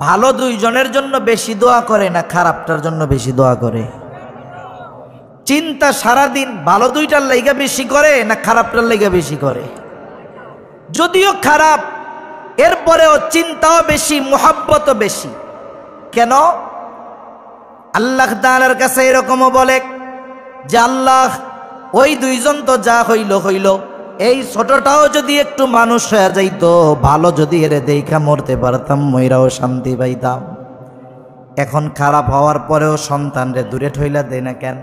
Speaker 1: ভালো 2 জনের জন্য বেশি দোয়া করে না খারাপটার জন্য বেশি দোয়া করে? চিন্তা সারাদিন ভালো 2টার লাইগা বেশি করে না খারাপটার লাইগা বেশি করে? যদিও খারাপ, এরপরেও চিন্তাও বেশি, মুহাব্বতও বেশি। কেন? আল্লাহ তাআলার কাছে এরকমও বলে যে, আল্লাহ ওই 2 জন তো যা হইল হইল, এই ছোটটাও যদি একটু মানুষ হয়ে যাইতো, ভালো যদি এরে দেখা মরতে পারতাম, মইরাও শান্তি পাইতাম। এখন খারাপ হওয়ার পরেও সন্তানরে দূরে ঠইলা দেয় না কেন?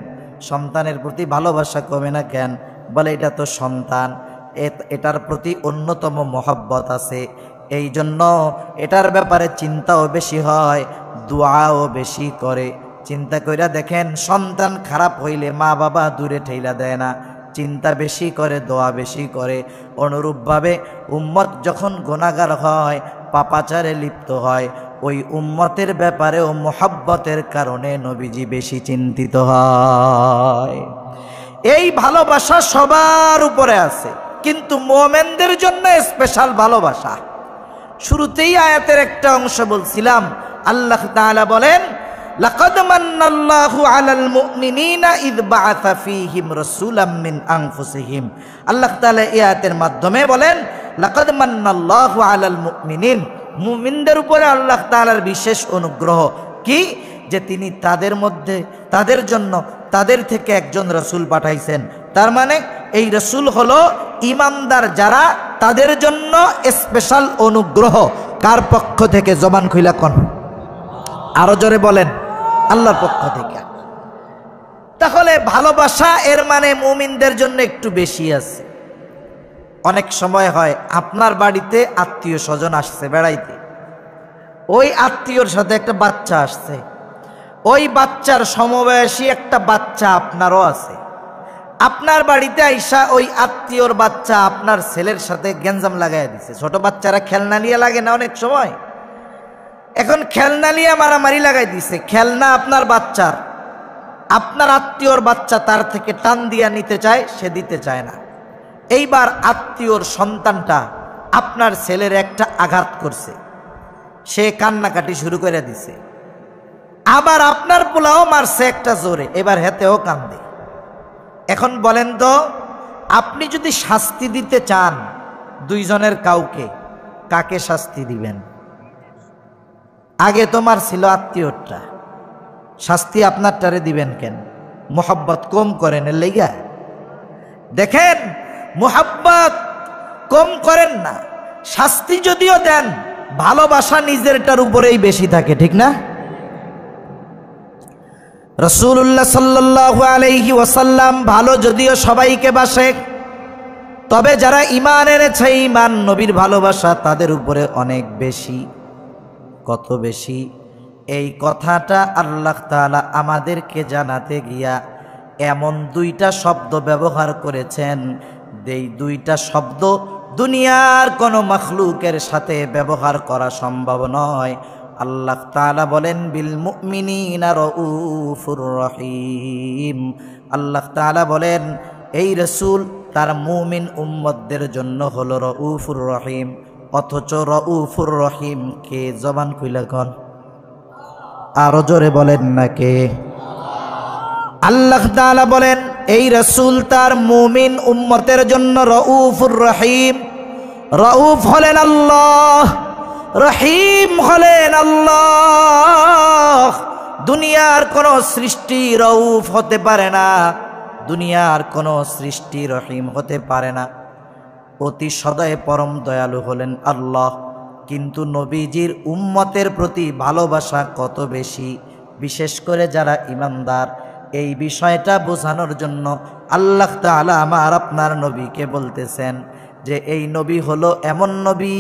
Speaker 1: সন্তানের প্রতি ভালোবাসা কমে না কেন? বলে এটা তো সন্তান, এটার প্রতি অন্যতম মহব্বত আছে, এই জন্য এটার ব্যাপারে চিন্তাও বেশি হয়, দোয়াও বেশি করে। চিন্তা কইরা দেখেন, সন্তান খারাপ হইলে মা বাবা দূরে ঠেলা দেয় না, চিন্তা বেশি করে, দোয়া বেশি করে। অনুরূপভাবে উম্মত যখন গুনাহগার হয়, পাপাচারে লিপ্ত হয়, ওই উম্মতের ব্যাপারেও মোহাব্বতের কারণে নবীজি বেশি চিন্তিত হয়। এই ভালোবাসা সবার উপরে আছে, কিন্তু মুমিনদের জন্য স্পেশাল ভালোবাসা। শুরুতেই আয়াতের একটা অংশ বলছিলাম, আল্লাহ তাআলা বলেন লাকাদ মান্নাল্লাহু আলাল মুমিনিনা ইয বাআসা ফীহিম রাসূলাম মিন আনফুসিহিম। আল্লাহ তাআলা এই আয়াতের মাধ্যমে বলেন লাকাদ মান্নাল্লাহু আলাল মুমিনিন, মুমিনদের উপরে আল্লাহ তাআলার বিশেষ অনুগ্রহ কি, যে তিনি তাদের মধ্যে তাদের জন্য তাদের থেকে একজন রাসূল পাঠাইছেন। তার মানে এই রাসূল হলো ঈমানদার যারা, তাদের জন্য স্পেশাল অনুগ্রহ। কার পক্ষ থেকে? জবান খুইলা কোন, আরো জোরে বলেন, আল্লাহর পক্ষ থেকে। তাহলে ভালোবাসা এর মানে মুমিনদের জন্য একটু বেশি আছে। অনেক সময় হয় আপনার বাড়িতে আত্মীয় স্বজন আসছে বেড়াইতে, ওই আত্মীয়র সাথে একটা বাচ্চা আসছে, ওই বাচ্চার সমবয়সী একটা বাচ্চা আপনারও আছে। আপনার বাড়িতে আইসা ওই আত্মীয়র বাচ্চা আপনার ছেলের সাথে গ্যাঞ্জাম লাগাই দিছে। ছোট বাচ্চারা খেলনা নিয়ে লাগে না অনেক সময়, এখন খেলনা নিয়ে মারামারি লাগাই দিছে। খেলনা আপনার বাচ্চার, আপনার আত্মীয়র বাচ্চা তার থেকে টান দিয়া নিতে চায়, সে দিতে চায় না। এইবার আত্মীয়র সন্তানটা আপনার ছেলের একটা আঘাত করছে, সে কান্নাকাটি শুরু করে দিছে। আবার আপনার পোলাও মারছে একটা জোরে, এবার হেতেও কান্দে। এখন বলেন তো, আপনি যদি শাস্তি দিতে চান দুইজনের কাউকে, কাকে শাস্তি দিবেন? আগে তোমার ছিল আত্মীয়টা, শাস্তি আপনারটারে দিবেন কেন? মোহাব্বত কম করেন এর লাইগা? দেখেন, মোহাব্বত কম করেন না, শাস্তি যদিও দেন, ভালোবাসা নিজেরটার উপরেই বেশি থাকে, ঠিক না? রাসূলুল্লাহ সাল্লাল্লাহু আলাইহি ওয়াসাল্লাম ভালো যদিও সবাইকে বাসে, তবে যারা ঈমান এনেছে, ঈমান নবীর ভালোবাসা তাদের উপরে অনেক বেশি। কত বেশি? এই কথাটা আল্লাহ তাআলা আমাদেরকে জানাতে গিয়া এমন দুইটা শব্দ ব্যবহার করেছেন, যেই দুইটা শব্দ দুনিয়ার কোনো মাখলুকের সাথে ব্যবহার করা সম্ভব নয়। আল্লাহ তাআলা বলেন বিল মুমিনিনা রাউফুর রহিম। আল্লাহ তাআলা বলেন এই রাসূল তার মুমিন উম্মতদের জন্য হলো রাউফুর রহিম। অথচ রাউফুর রহিম কে? জবান খুইলা কোন, আরো জোরে বলেন না কে? আল্লাহ তাআলা বলেন এই রাসূল তার মুমিন উম্মতের জন্য রাউফুর রহিম। রাউফ হলেন আল্লাহ, রহিম হলেন আল্লাহ। দুনিয়ার কোন সৃষ্টি রাউফ হতে পারে না, দুনিয়ার কোন সৃষ্টি রহিম হতে পারে না। অতি সদয় পরম দয়ালু হলেন আল্লাহ। কিন্তু নবীজির উম্মতের প্রতি ভালোবাসা কত বেশি, বিশেষ করে যারা ঈমানদার, এই বিষয়টা বোঝানোর জন্য আল্লাহ তাআলা আমার আপনার নবীকে বলতেছেন যে এই নবী হলো এমন নবী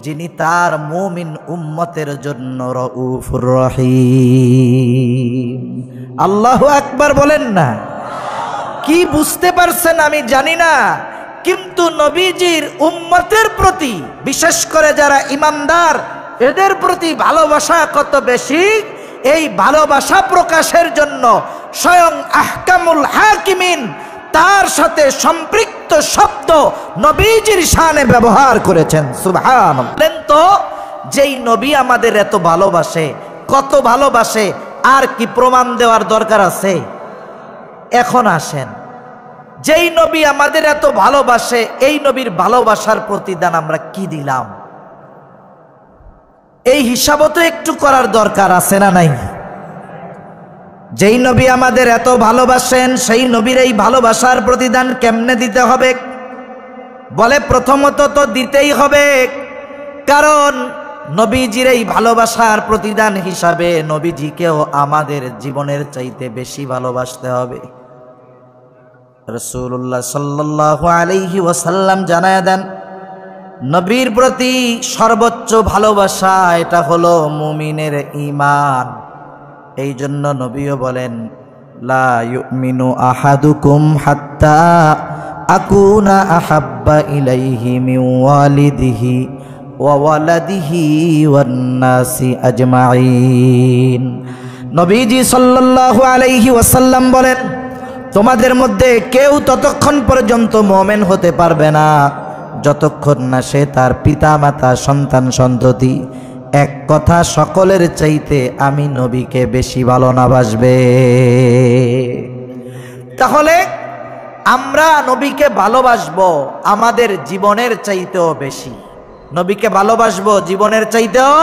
Speaker 1: যিনি তার মুমিন উম্মতের জন্য রাউফুর রহিম। আল্লাহু আকবার বলেন না? কি বুঝতে পারছেন আমি জানি না, কিন্তু নবীজির উম্মতের প্রতি, বিশেষ করে যারা ঈমানদার, এদের প্রতি ভালোবাসা কত বেশি, এই ভালোবাসা প্রকাশের জন্য স্বয়ং আহকামুল হাকিমিন তার সাথে সম্পৃক্ত শব্দ নবীজির শানে ব্যবহার করেছেন। সুবহানাল্লাহ। বলেন তো, যেই নবী আমাদের এত ভালোবাসে, কত ভালোবাসে, আর কি প্রমাণ দেওয়ার দরকার আছে? এখন আসেন, যেই নবী আমাদের এত ভালোবাসে, এই নবীর ভালোবাসার প্রতিদান আমরা কি দিলাম? এই হিসাবও তো একটু করার দরকার আছে না নাই? যেই নবী আমাদের এত ভালোবাসেন, সেই নবীর এই ভালোবাসার প্রতিদান কেমনে দিতে হবে? বলে প্রথমত তো দিতেই হবে, কারণ নবীজির এই ভালোবাসার প্রতিদান হিসাবে নবীজিকেও আমাদের জীবনের চাইতে বেশি ভালোবাসতে হবে। রাসূলুল্লাহ সাল্লাল্লাহু আলাইহি ওয়াসাল্লাম জানায়া দেন, নবীর প্রতি সর্বোচ্চ ভালোবাসা এটা হলো মুমিনের ঈমান। এই জন্য নবীও বলেন লা ইউমিনু আহাদুকুম হাত্তা আকুনা আহাব্বা ইলাইহি মিন ওয়ালিদিহি ওয়া ওয়ালাদিহি ওয়ান নাসি আজমাইন। নবীজি সাল্লাল্লাহু আলাইহি ওয়াসাল্লাম বলেন, তোমাদের মধ্যে কেউ ততক্ষণ পর্যন্ত মুমিন হতে পারবে না যতক্ষণ না সে তার পিতা মাতা সন্তান সন্ততি এক কথা সকলের চাইতে আমি নবীকে বেশি ভালো না বাসবে। তাহলে আমরা নবীকে ভালোবাসবো আমাদের জীবনের চাইতেও বেশি, নবীকে ভালোবাসবো জীবনের চাইতেও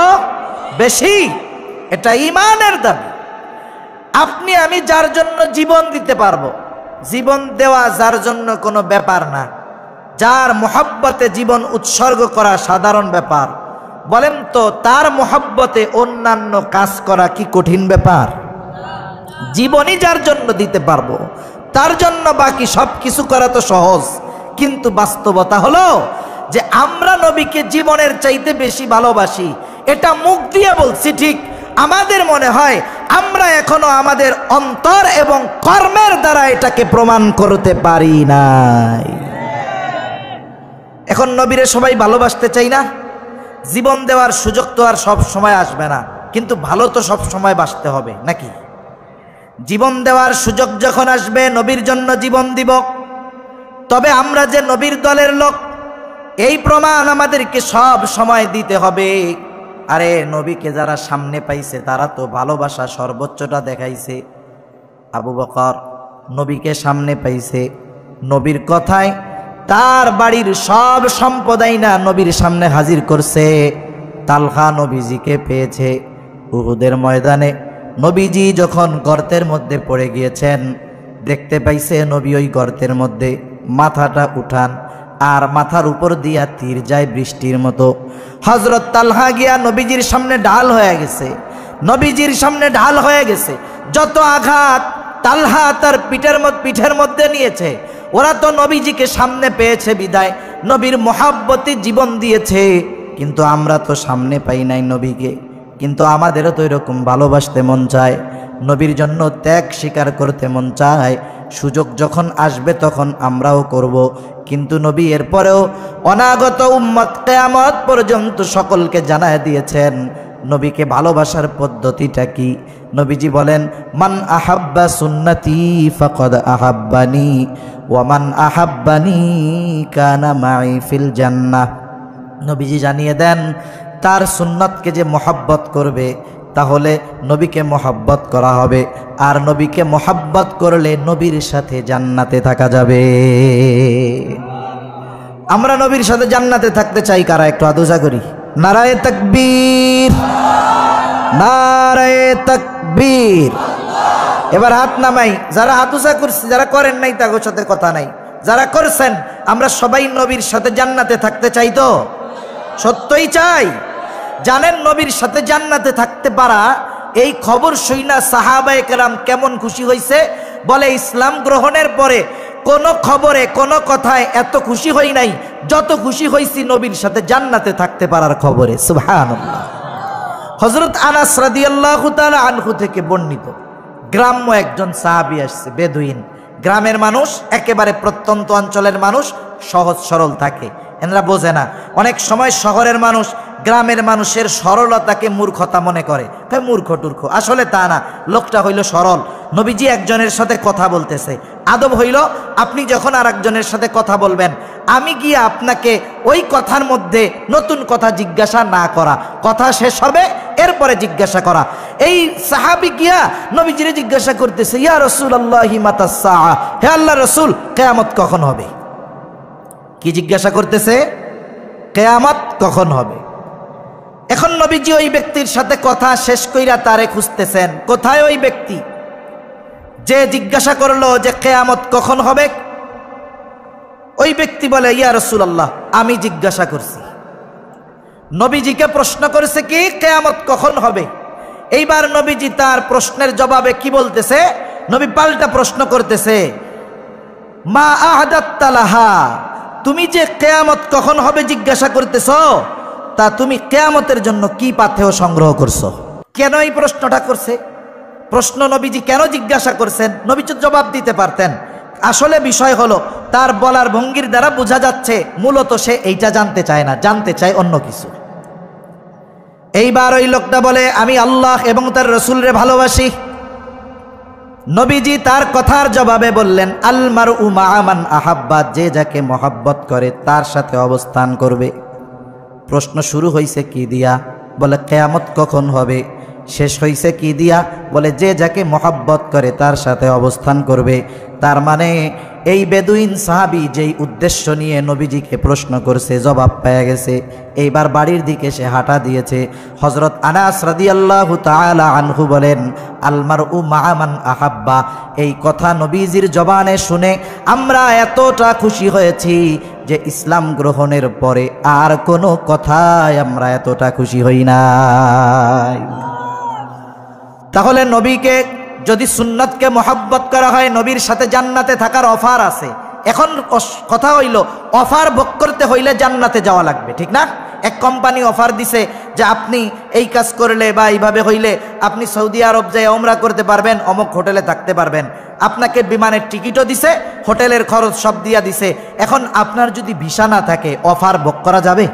Speaker 1: বেশি। এটা ঈমানের দাবি। আপনি আমি যার জন্য জীবন দিতে পারবো, জীবন দেওয়া যার জন্য কোনো ব্যাপার না, যার মোহাব্বতে জীবন উৎসর্গ করা সাধারণ ব্যাপার, বলেন তো তার মোহাব্বতে অন্যান্য কাজ করা কি কঠিন ব্যাপার? জীবনই যার জন্য দিতে পারবো তার জন্য বাকি সব কিছু করা তো সহজ। কিন্তু বাস্তবতা হলো যে আমরা নবীকে জীবনের চাইতে বেশি ভালোবাসি। এটা মুখ দিয়ে বলছি ঠিক, আমাদের মনে হয় আমরা এখনো আমাদের অন্তর এবং কর্মের দ্বারা এটাকে প্রমাণ করতে পারি নাই। এখন নবীরে সবাই ভালোবাসতে চাই না, জীবন দেওয়ার সুযোগ তো আর সব সময় আসবে না, কিন্তু ভালো তো সব সময় বাসতে হবে নাকি? জীবন দেওয়ার সুযোগ যখন আসবে নবীর জন্য জীবন দিব। তবে আমরা যে নবীর দলের লোক এই প্রমাণ আমাদেরকে সব সময় দিতে হবে। আরে নবীকে যারা সামনে পাইছে তারা তো ভালোবাসা সর্বোচ্চটা দেখাইছে। আবু বকর নবীকে সামনে পাইছে, নবীর কথায় তার বাড়ির সব সম্পদাই না নবীর সামনে হাজির করছে। তালহা নবীজিকে পেয়েছে উহুদের ময়দানে। নবীজি যখন গর্তের মধ্যে পড়ে গিয়েছেন, দেখতে পাইছে নবী ওই গর্তের মধ্যে মাথাটা উঠান, আর মাথার উপর দিয়া তীর যায় বৃষ্টির মতো। হযরত তালহা গিয়া নবীজির সামনে ঢাল হয়ে গেছে, নবীজির সামনে ঢাল হয়ে গেছে। যত আঘাত তালহা তার পিঠের মধ্যে নিয়েছে, ওরা তো নবীজিকে সামনে পেয়েছে বিদায় নবীর মোহাব্বতে জীবন দিয়েছে। কিন্তু আমরা তো সামনে পাই নাই নবীকে, কিন্তু আমাদেরও তো এরকম ভালোবাসতে মন চায়, নবীর জন্য ত্যাগ স্বীকার করতে মন চায়। সুযোগ যখন আসবে তখন আমরাও করব। কিন্তু নবী এরপরেও অনাগত উম্মত কিয়ামত পর্যন্ত সকলকে জানায় দিয়েছেন নবীকে ভালোবাসার পদ্ধতিটা কি। নবীজি বলেন, মান আহাব্বা সুন্নতি ফাকাদ আহাব্বানি ওয়া মান আহাব্বানি কানা মাই ফিল জান্নাহ। নবীজি জানিয়ে দেন তার সুন্নতকে যে মহব্বত করবে তাহলে নবীকে মহব্বত করা হবে, আর নবীকে মহব্বত করলে নবীর সাথে জান্নাতে থাকা যাবে। আমরা নবীর সাথে জান্নাতে থাকতে চাই কারা? একটু আদুজা করি। নারায়ে তাকবীর, নারায়ে তাকবীর। এবার হাত নামাই। যারা আদুজা করছে, যারা করেন নাই তাদের সাথে কথা নাই, যারা করছেন আমরা সবাই নবীর সাথে জান্নাতে থাকতে চাই তো? সত্যই চাই। জানেন নবীর সাথে জান্নাতে থাকতে পারা এই খবর শুইনা সাহাবায়ে কেরাম কেমন খুশি হয়েছে। বলে ইসলাম গ্রহণের পরে কোন খবরে কোন কথায় এত খুশি হই নাই যত খুশি হয়েছি নবীর সাথে জান্নাতে থাকতে পারার খবরে। সুবহানাল্লাহ। হযরত আনাস রাদিয়াল্লাহু তাআলা আনহু থেকে বর্ণিত, গ্রাম্য একজন সাহাবী আসছে, বেদুইন গ্রামের মানুষ, একেবারে প্রত্যন্ত অঞ্চলের মানুষ, সহজ সরল থাকে, এনারা বোঝে না। অনেক সময় শহরের মানুষ গ্রামের মানুষের সরলতাকে মূর্খতা মনে করে, মূর্খ টুর্খ, আসলে তা না, লোকটা হইল সরল। নবীজি একজনের সাথে কথা বলতেছে, আদব হইল আপনি যখন আর একজনের সাথে কথা বলবেন আমি গিয়ে আপনাকে ওই কথার মধ্যে নতুন কথা জিজ্ঞাসা না করা, কথা শেষ হবে এরপরে জিজ্ঞাসা করা। এই সাহাবী গিয়া নবীজিরে জিজ্ঞাসা করতেছে, ইয়া রাসূলুল্লাহি মাতাস সাআ, হে আল্লাহর রাসূল কিয়ামত কখন হবে? কি জিজ্ঞাসা করতেছে? কিয়ামত কখন হবে। এখন নবীজি ওই ব্যক্তির সাথে কথা শেষ কইরা তারে খুঁজতেছেন, কোথায় ওই ব্যক্তি যে জিজ্ঞাসা করলো যে কিয়ামত কখন হবে? ওই ব্যক্তি বলে, ইয়া রাসূলুল্লাহ আমি জিজ্ঞাসা করছি। নবীজিকে প্রশ্ন করেছে কি কিয়ামত কখন হবে। এইবার নবীজি তার প্রশ্নের জবাবে কি বলতেছে? নবী পাল্টা প্রশ্ন করতেছে, মা আহাদাত্তা লাহা, তুমি যে কিয়ামত কখন হবে জিজ্ঞাসা করতেছো, তা তুমি কিয়ামতের জন্য কি পাথেয় সংগ্রহ করছো? কেন এই প্রশ্নটা করছে? প্রশ্ন নবীজি কেন জিজ্ঞাসা করছেন? নবী তো জবাব দিতে পারতেন। আসলে বিষয় হলো তার বলার ভঙ্গির দ্বারা বোঝা যাচ্ছে মূলত সে এইটা জানতে চায় না, জানতে চায় অন্য কিছু। এইবার ওই লোকটা বলে আমি আল্লাহ এবং তার রসুলরে ভালোবাসি। নবীজি তার কথার জবাবে বললেন আল মারউ মাআ মান আহাব্বা, যে যাকে মহব্বত করে তার সাথে অবস্থান করবে। প্রশ্ন শুরু হয়েছে কি দিয়া? বলে কিয়ামত কখন হবে? শেষ হয়েছে কি দিয়া? বলে যে যাকে মহব্বত করে তার সাথে অবস্থান করবে। তার মানে এই বেদুইন সাহাবী যেই উদ্দেশ্য নিয়ে নবীজিকে প্রশ্ন করছে জবাব পেয়ে গেছে। এইবার বাড়ির দিকে সে হাঁটা দিয়েছে। হযরত আনাস রাদিয়াল্লাহু তাআলা আনহু বলেন আল মারউ মাআ মান আহাব্বা, এই কথা নবীজির জবানে শুনে আমরা এতটা খুশি হয়েছি যে ইসলাম গ্রহণের পরে আর কোনো কথায় আমরা এতটা খুশি হই নাই। তাহলে নবীকে যদি সুন্নতকে মহব্বত করা হয়, নবীর সাথে জান্নাতে থাকার অফার আছে। এখন কথা হইল অফার ভোগ করতে হইলে জান্নাতে যাওয়া লাগবে, ঠিক না? এক কোম্পানি অফার দিছে যে আপনি এই কাজ করলে বা এইভাবে হইলে আপনি সৌদি আরব যায় ওমরা করতে পারবেন, অমুক হোটেলে থাকতে পারবেন। আপনাকে বিমানের টিকিটও দিছে, হোটেলের খরচ সব দিয়া দিছে। এখন আপনার যদি ভিসা না থাকে অফার ভোগ করা যাবে?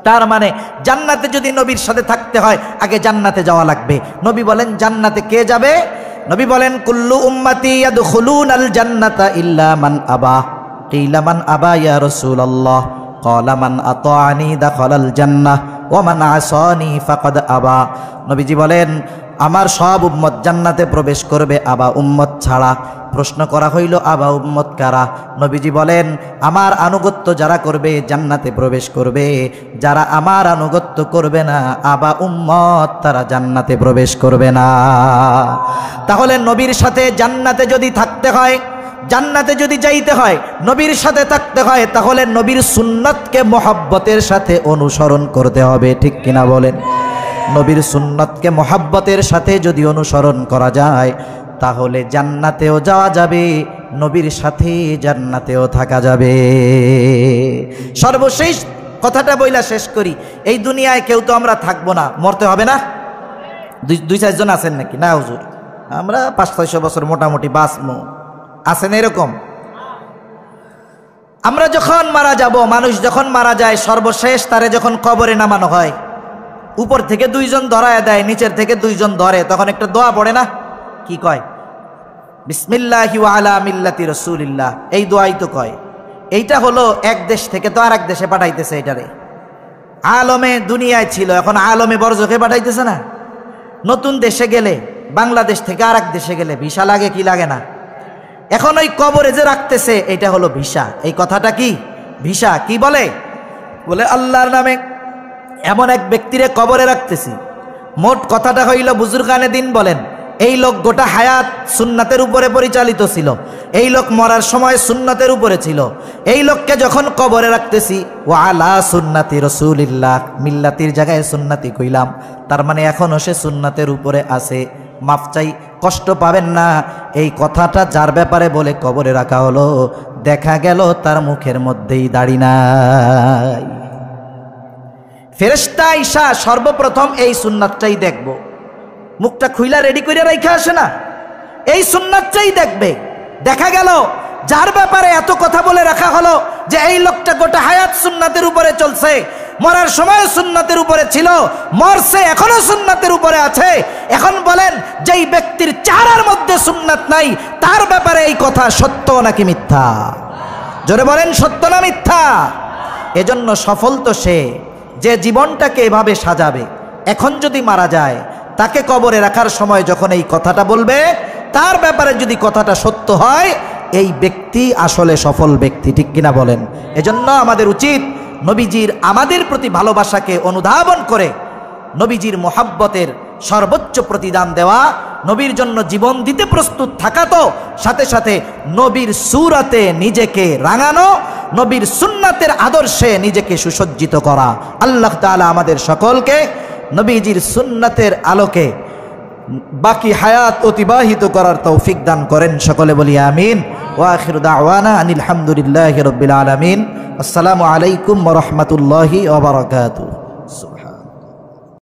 Speaker 1: তার মানে জান্নাতে যদি নবীর সাথে থাকতে হয় আগে জান্নাতে যাওয়া লাগবে। নবী বলেন জান্নাতে কে যাবে? নবী বলেন কুল্লু উম্মতি ইয়াদখুলুনাল জান্নাতা ইল্লা মান আবা। কিলা মান আবা ইয়া রাসূলুল্লাহ? ক্বালা মান আতাআনি দাখালাল জান্নাহ ওয়া মান আসানি ফাকাদ আবা। নবীজি বলেন আমার সব উম্মত জান্নাতে প্রবেশ করবে আবা উম্মত ছাড়া। প্রশ্ন করা হইল আবা উম্মত কারা? নবীজি বলেন আমার আনুগত্য যারা করবে জান্নাতে প্রবেশ করবে, যারা আমার আনুগত্য করবে না আবা উম্মত তারা জান্নাতে প্রবেশ করবে না। তাহলে নবীর সাথে জান্নাতে যদি থাকতে হয়, জান্নাতে যদি যাইতে হয়, নবীর সাথে থাকতে হয়, তাহলে নবীর সুন্নতকে মহব্বতের সাথে অনুসরণ করতে হবে, ঠিক কিনা বলেন? নবীর সুন্নতকে মহব্বতের সাথে যদি অনুসরণ করা যায় তাহলে জান্নাতেও যাওয়া যাবে, নবীর সাথে জান্নাতেও থাকা যাবে। সর্বশেষ কথাটা বইলা শেষ করি, এই দুনিয়ায় কেউ তো আমরা থাকবো না, মরতে হবে না? দুই চারজন আছেন নাকি? না হুজুর, আমরা 500-600 বছর মোটামুটি বাঁচবো, আছেন এরকম? আমরা যখন মারা যাব, মানুষ যখন মারা যায় সর্বশেষ তারে যখন কবরে নামানো হয়, উপর থেকে 2 জন ধরায় দেয়, নিচের থেকে 2 জন ধরে, তখন একটা দোয়া পড়ে না? কি কয়? বিসমিল্লাহি ওয়া আলা মিল্লাতি রাসূলিল্লাহ, এই দোয়াই তো কয়। এইটা হলো এক দেশ থেকে তো আরেক দেশে পাঠাইতেছে। এটারে আলমে দুনিয়ায় ছিল, এখন আলমে বরজখে পাঠাইতেছে না? নতুন দেশে গেলে, বাংলাদেশ থেকে আরেক দেশে গেলে ভিসা লাগে কি লাগে না? এখন ওই কবরে যে রাখতেছে এটা হলো ভিসা। এই কথাটা কি? ভিসা। কি বলে? বলে আল্লাহর নামে এমন এক ব্যক্তিরে কবরে রাখতেছি। মোট কথাটা হইল বুজুর্গানে দিন বলেন এই লোক গোটা হায়াত সুন্নাতের উপরে পরিচালিত ছিল, এই লোক মরার সময় সুন্নাতের উপরে ছিল। এই লোককে যখন কবরে রাখতেছি ওয়া আলা সুন্নাতি রাসূলিল্লাহ, মিল্লাতির জায়গায় সুন্নাতি কইলাম, তার মানে এখনো সে সুন্নাতের উপরে আছে। মাফ চাই, কষ্ট পাবেন না। এই কথাটা যার ব্যাপারে বলে কবরে রাখা হলো, দেখা গেল তার মুখের মধ্যেই দাড়ি নাই। ফেরেশতা আইসা সর্বপ্রথম এই সুন্নাতটাই দেখব, মুখটা খুইলা রেডি করে রাখা আসে না, এই সুন্নাতটাই দেখবে। দেখা গেল যার ব্যাপারে এত কথা বলে রাখা হলো যে এই লোকটা গোটা হায়াত সুন্নাতের উপরে চলছে, মরার সময় সুন্নাতের উপরে ছিল, মরছে এখনো সুন্নাতের উপরে আছে। এখন বলেন যেই ব্যক্তির চেহারার মধ্যে সুন্নাত নাই তার ব্যাপারে এই কথা সত্য নাকি মিথ্যা? জোরে বলেন, সত্য না মিথ্যা? এজন্য সফল তো সে যে জীবনটাকে এভাবে সাজাবে। এখন যদি মারা যায়, তাকে কবরে রাখার সময় যখন এই কথাটা বলবে, তার ব্যাপারে যদি কথাটা সত্য হয়, এই ব্যক্তি আসলে সফল ব্যক্তি, ঠিক কিনা বলেন? এজন্য আমাদের উচিত নবীজির আমাদের প্রতি ভালোবাসাকে অনুধাবন করে নবীজির মোহাব্বতের সর্বোচ্চ প্রতিদান দেওয়া, নবীর জন্য জীবন দিতে প্রস্তুত থাকা, তো সাথে সাথে নবীর সুরাতে নিজেকে রাঙানো, নবীর সুন্নাতের আদর্শে নিজেকে সুসজ্জিত করা। আল্লাহ তাআলা আমাদের সকলকে নবীজির সুন্নাতের আলোকে বাকি হায়াত অতিবাহিত করার তৌফিক দান করেন। সকলে বলি আমিন। ওয়া আখিরু দাওয়ানা আনিল হামদুলিল্লাহি রাব্বিল আলামিন। আসসালামু আলাইকুম ওয়া রাহমাতুল্লাহি ওয়া বারাকাতুহু।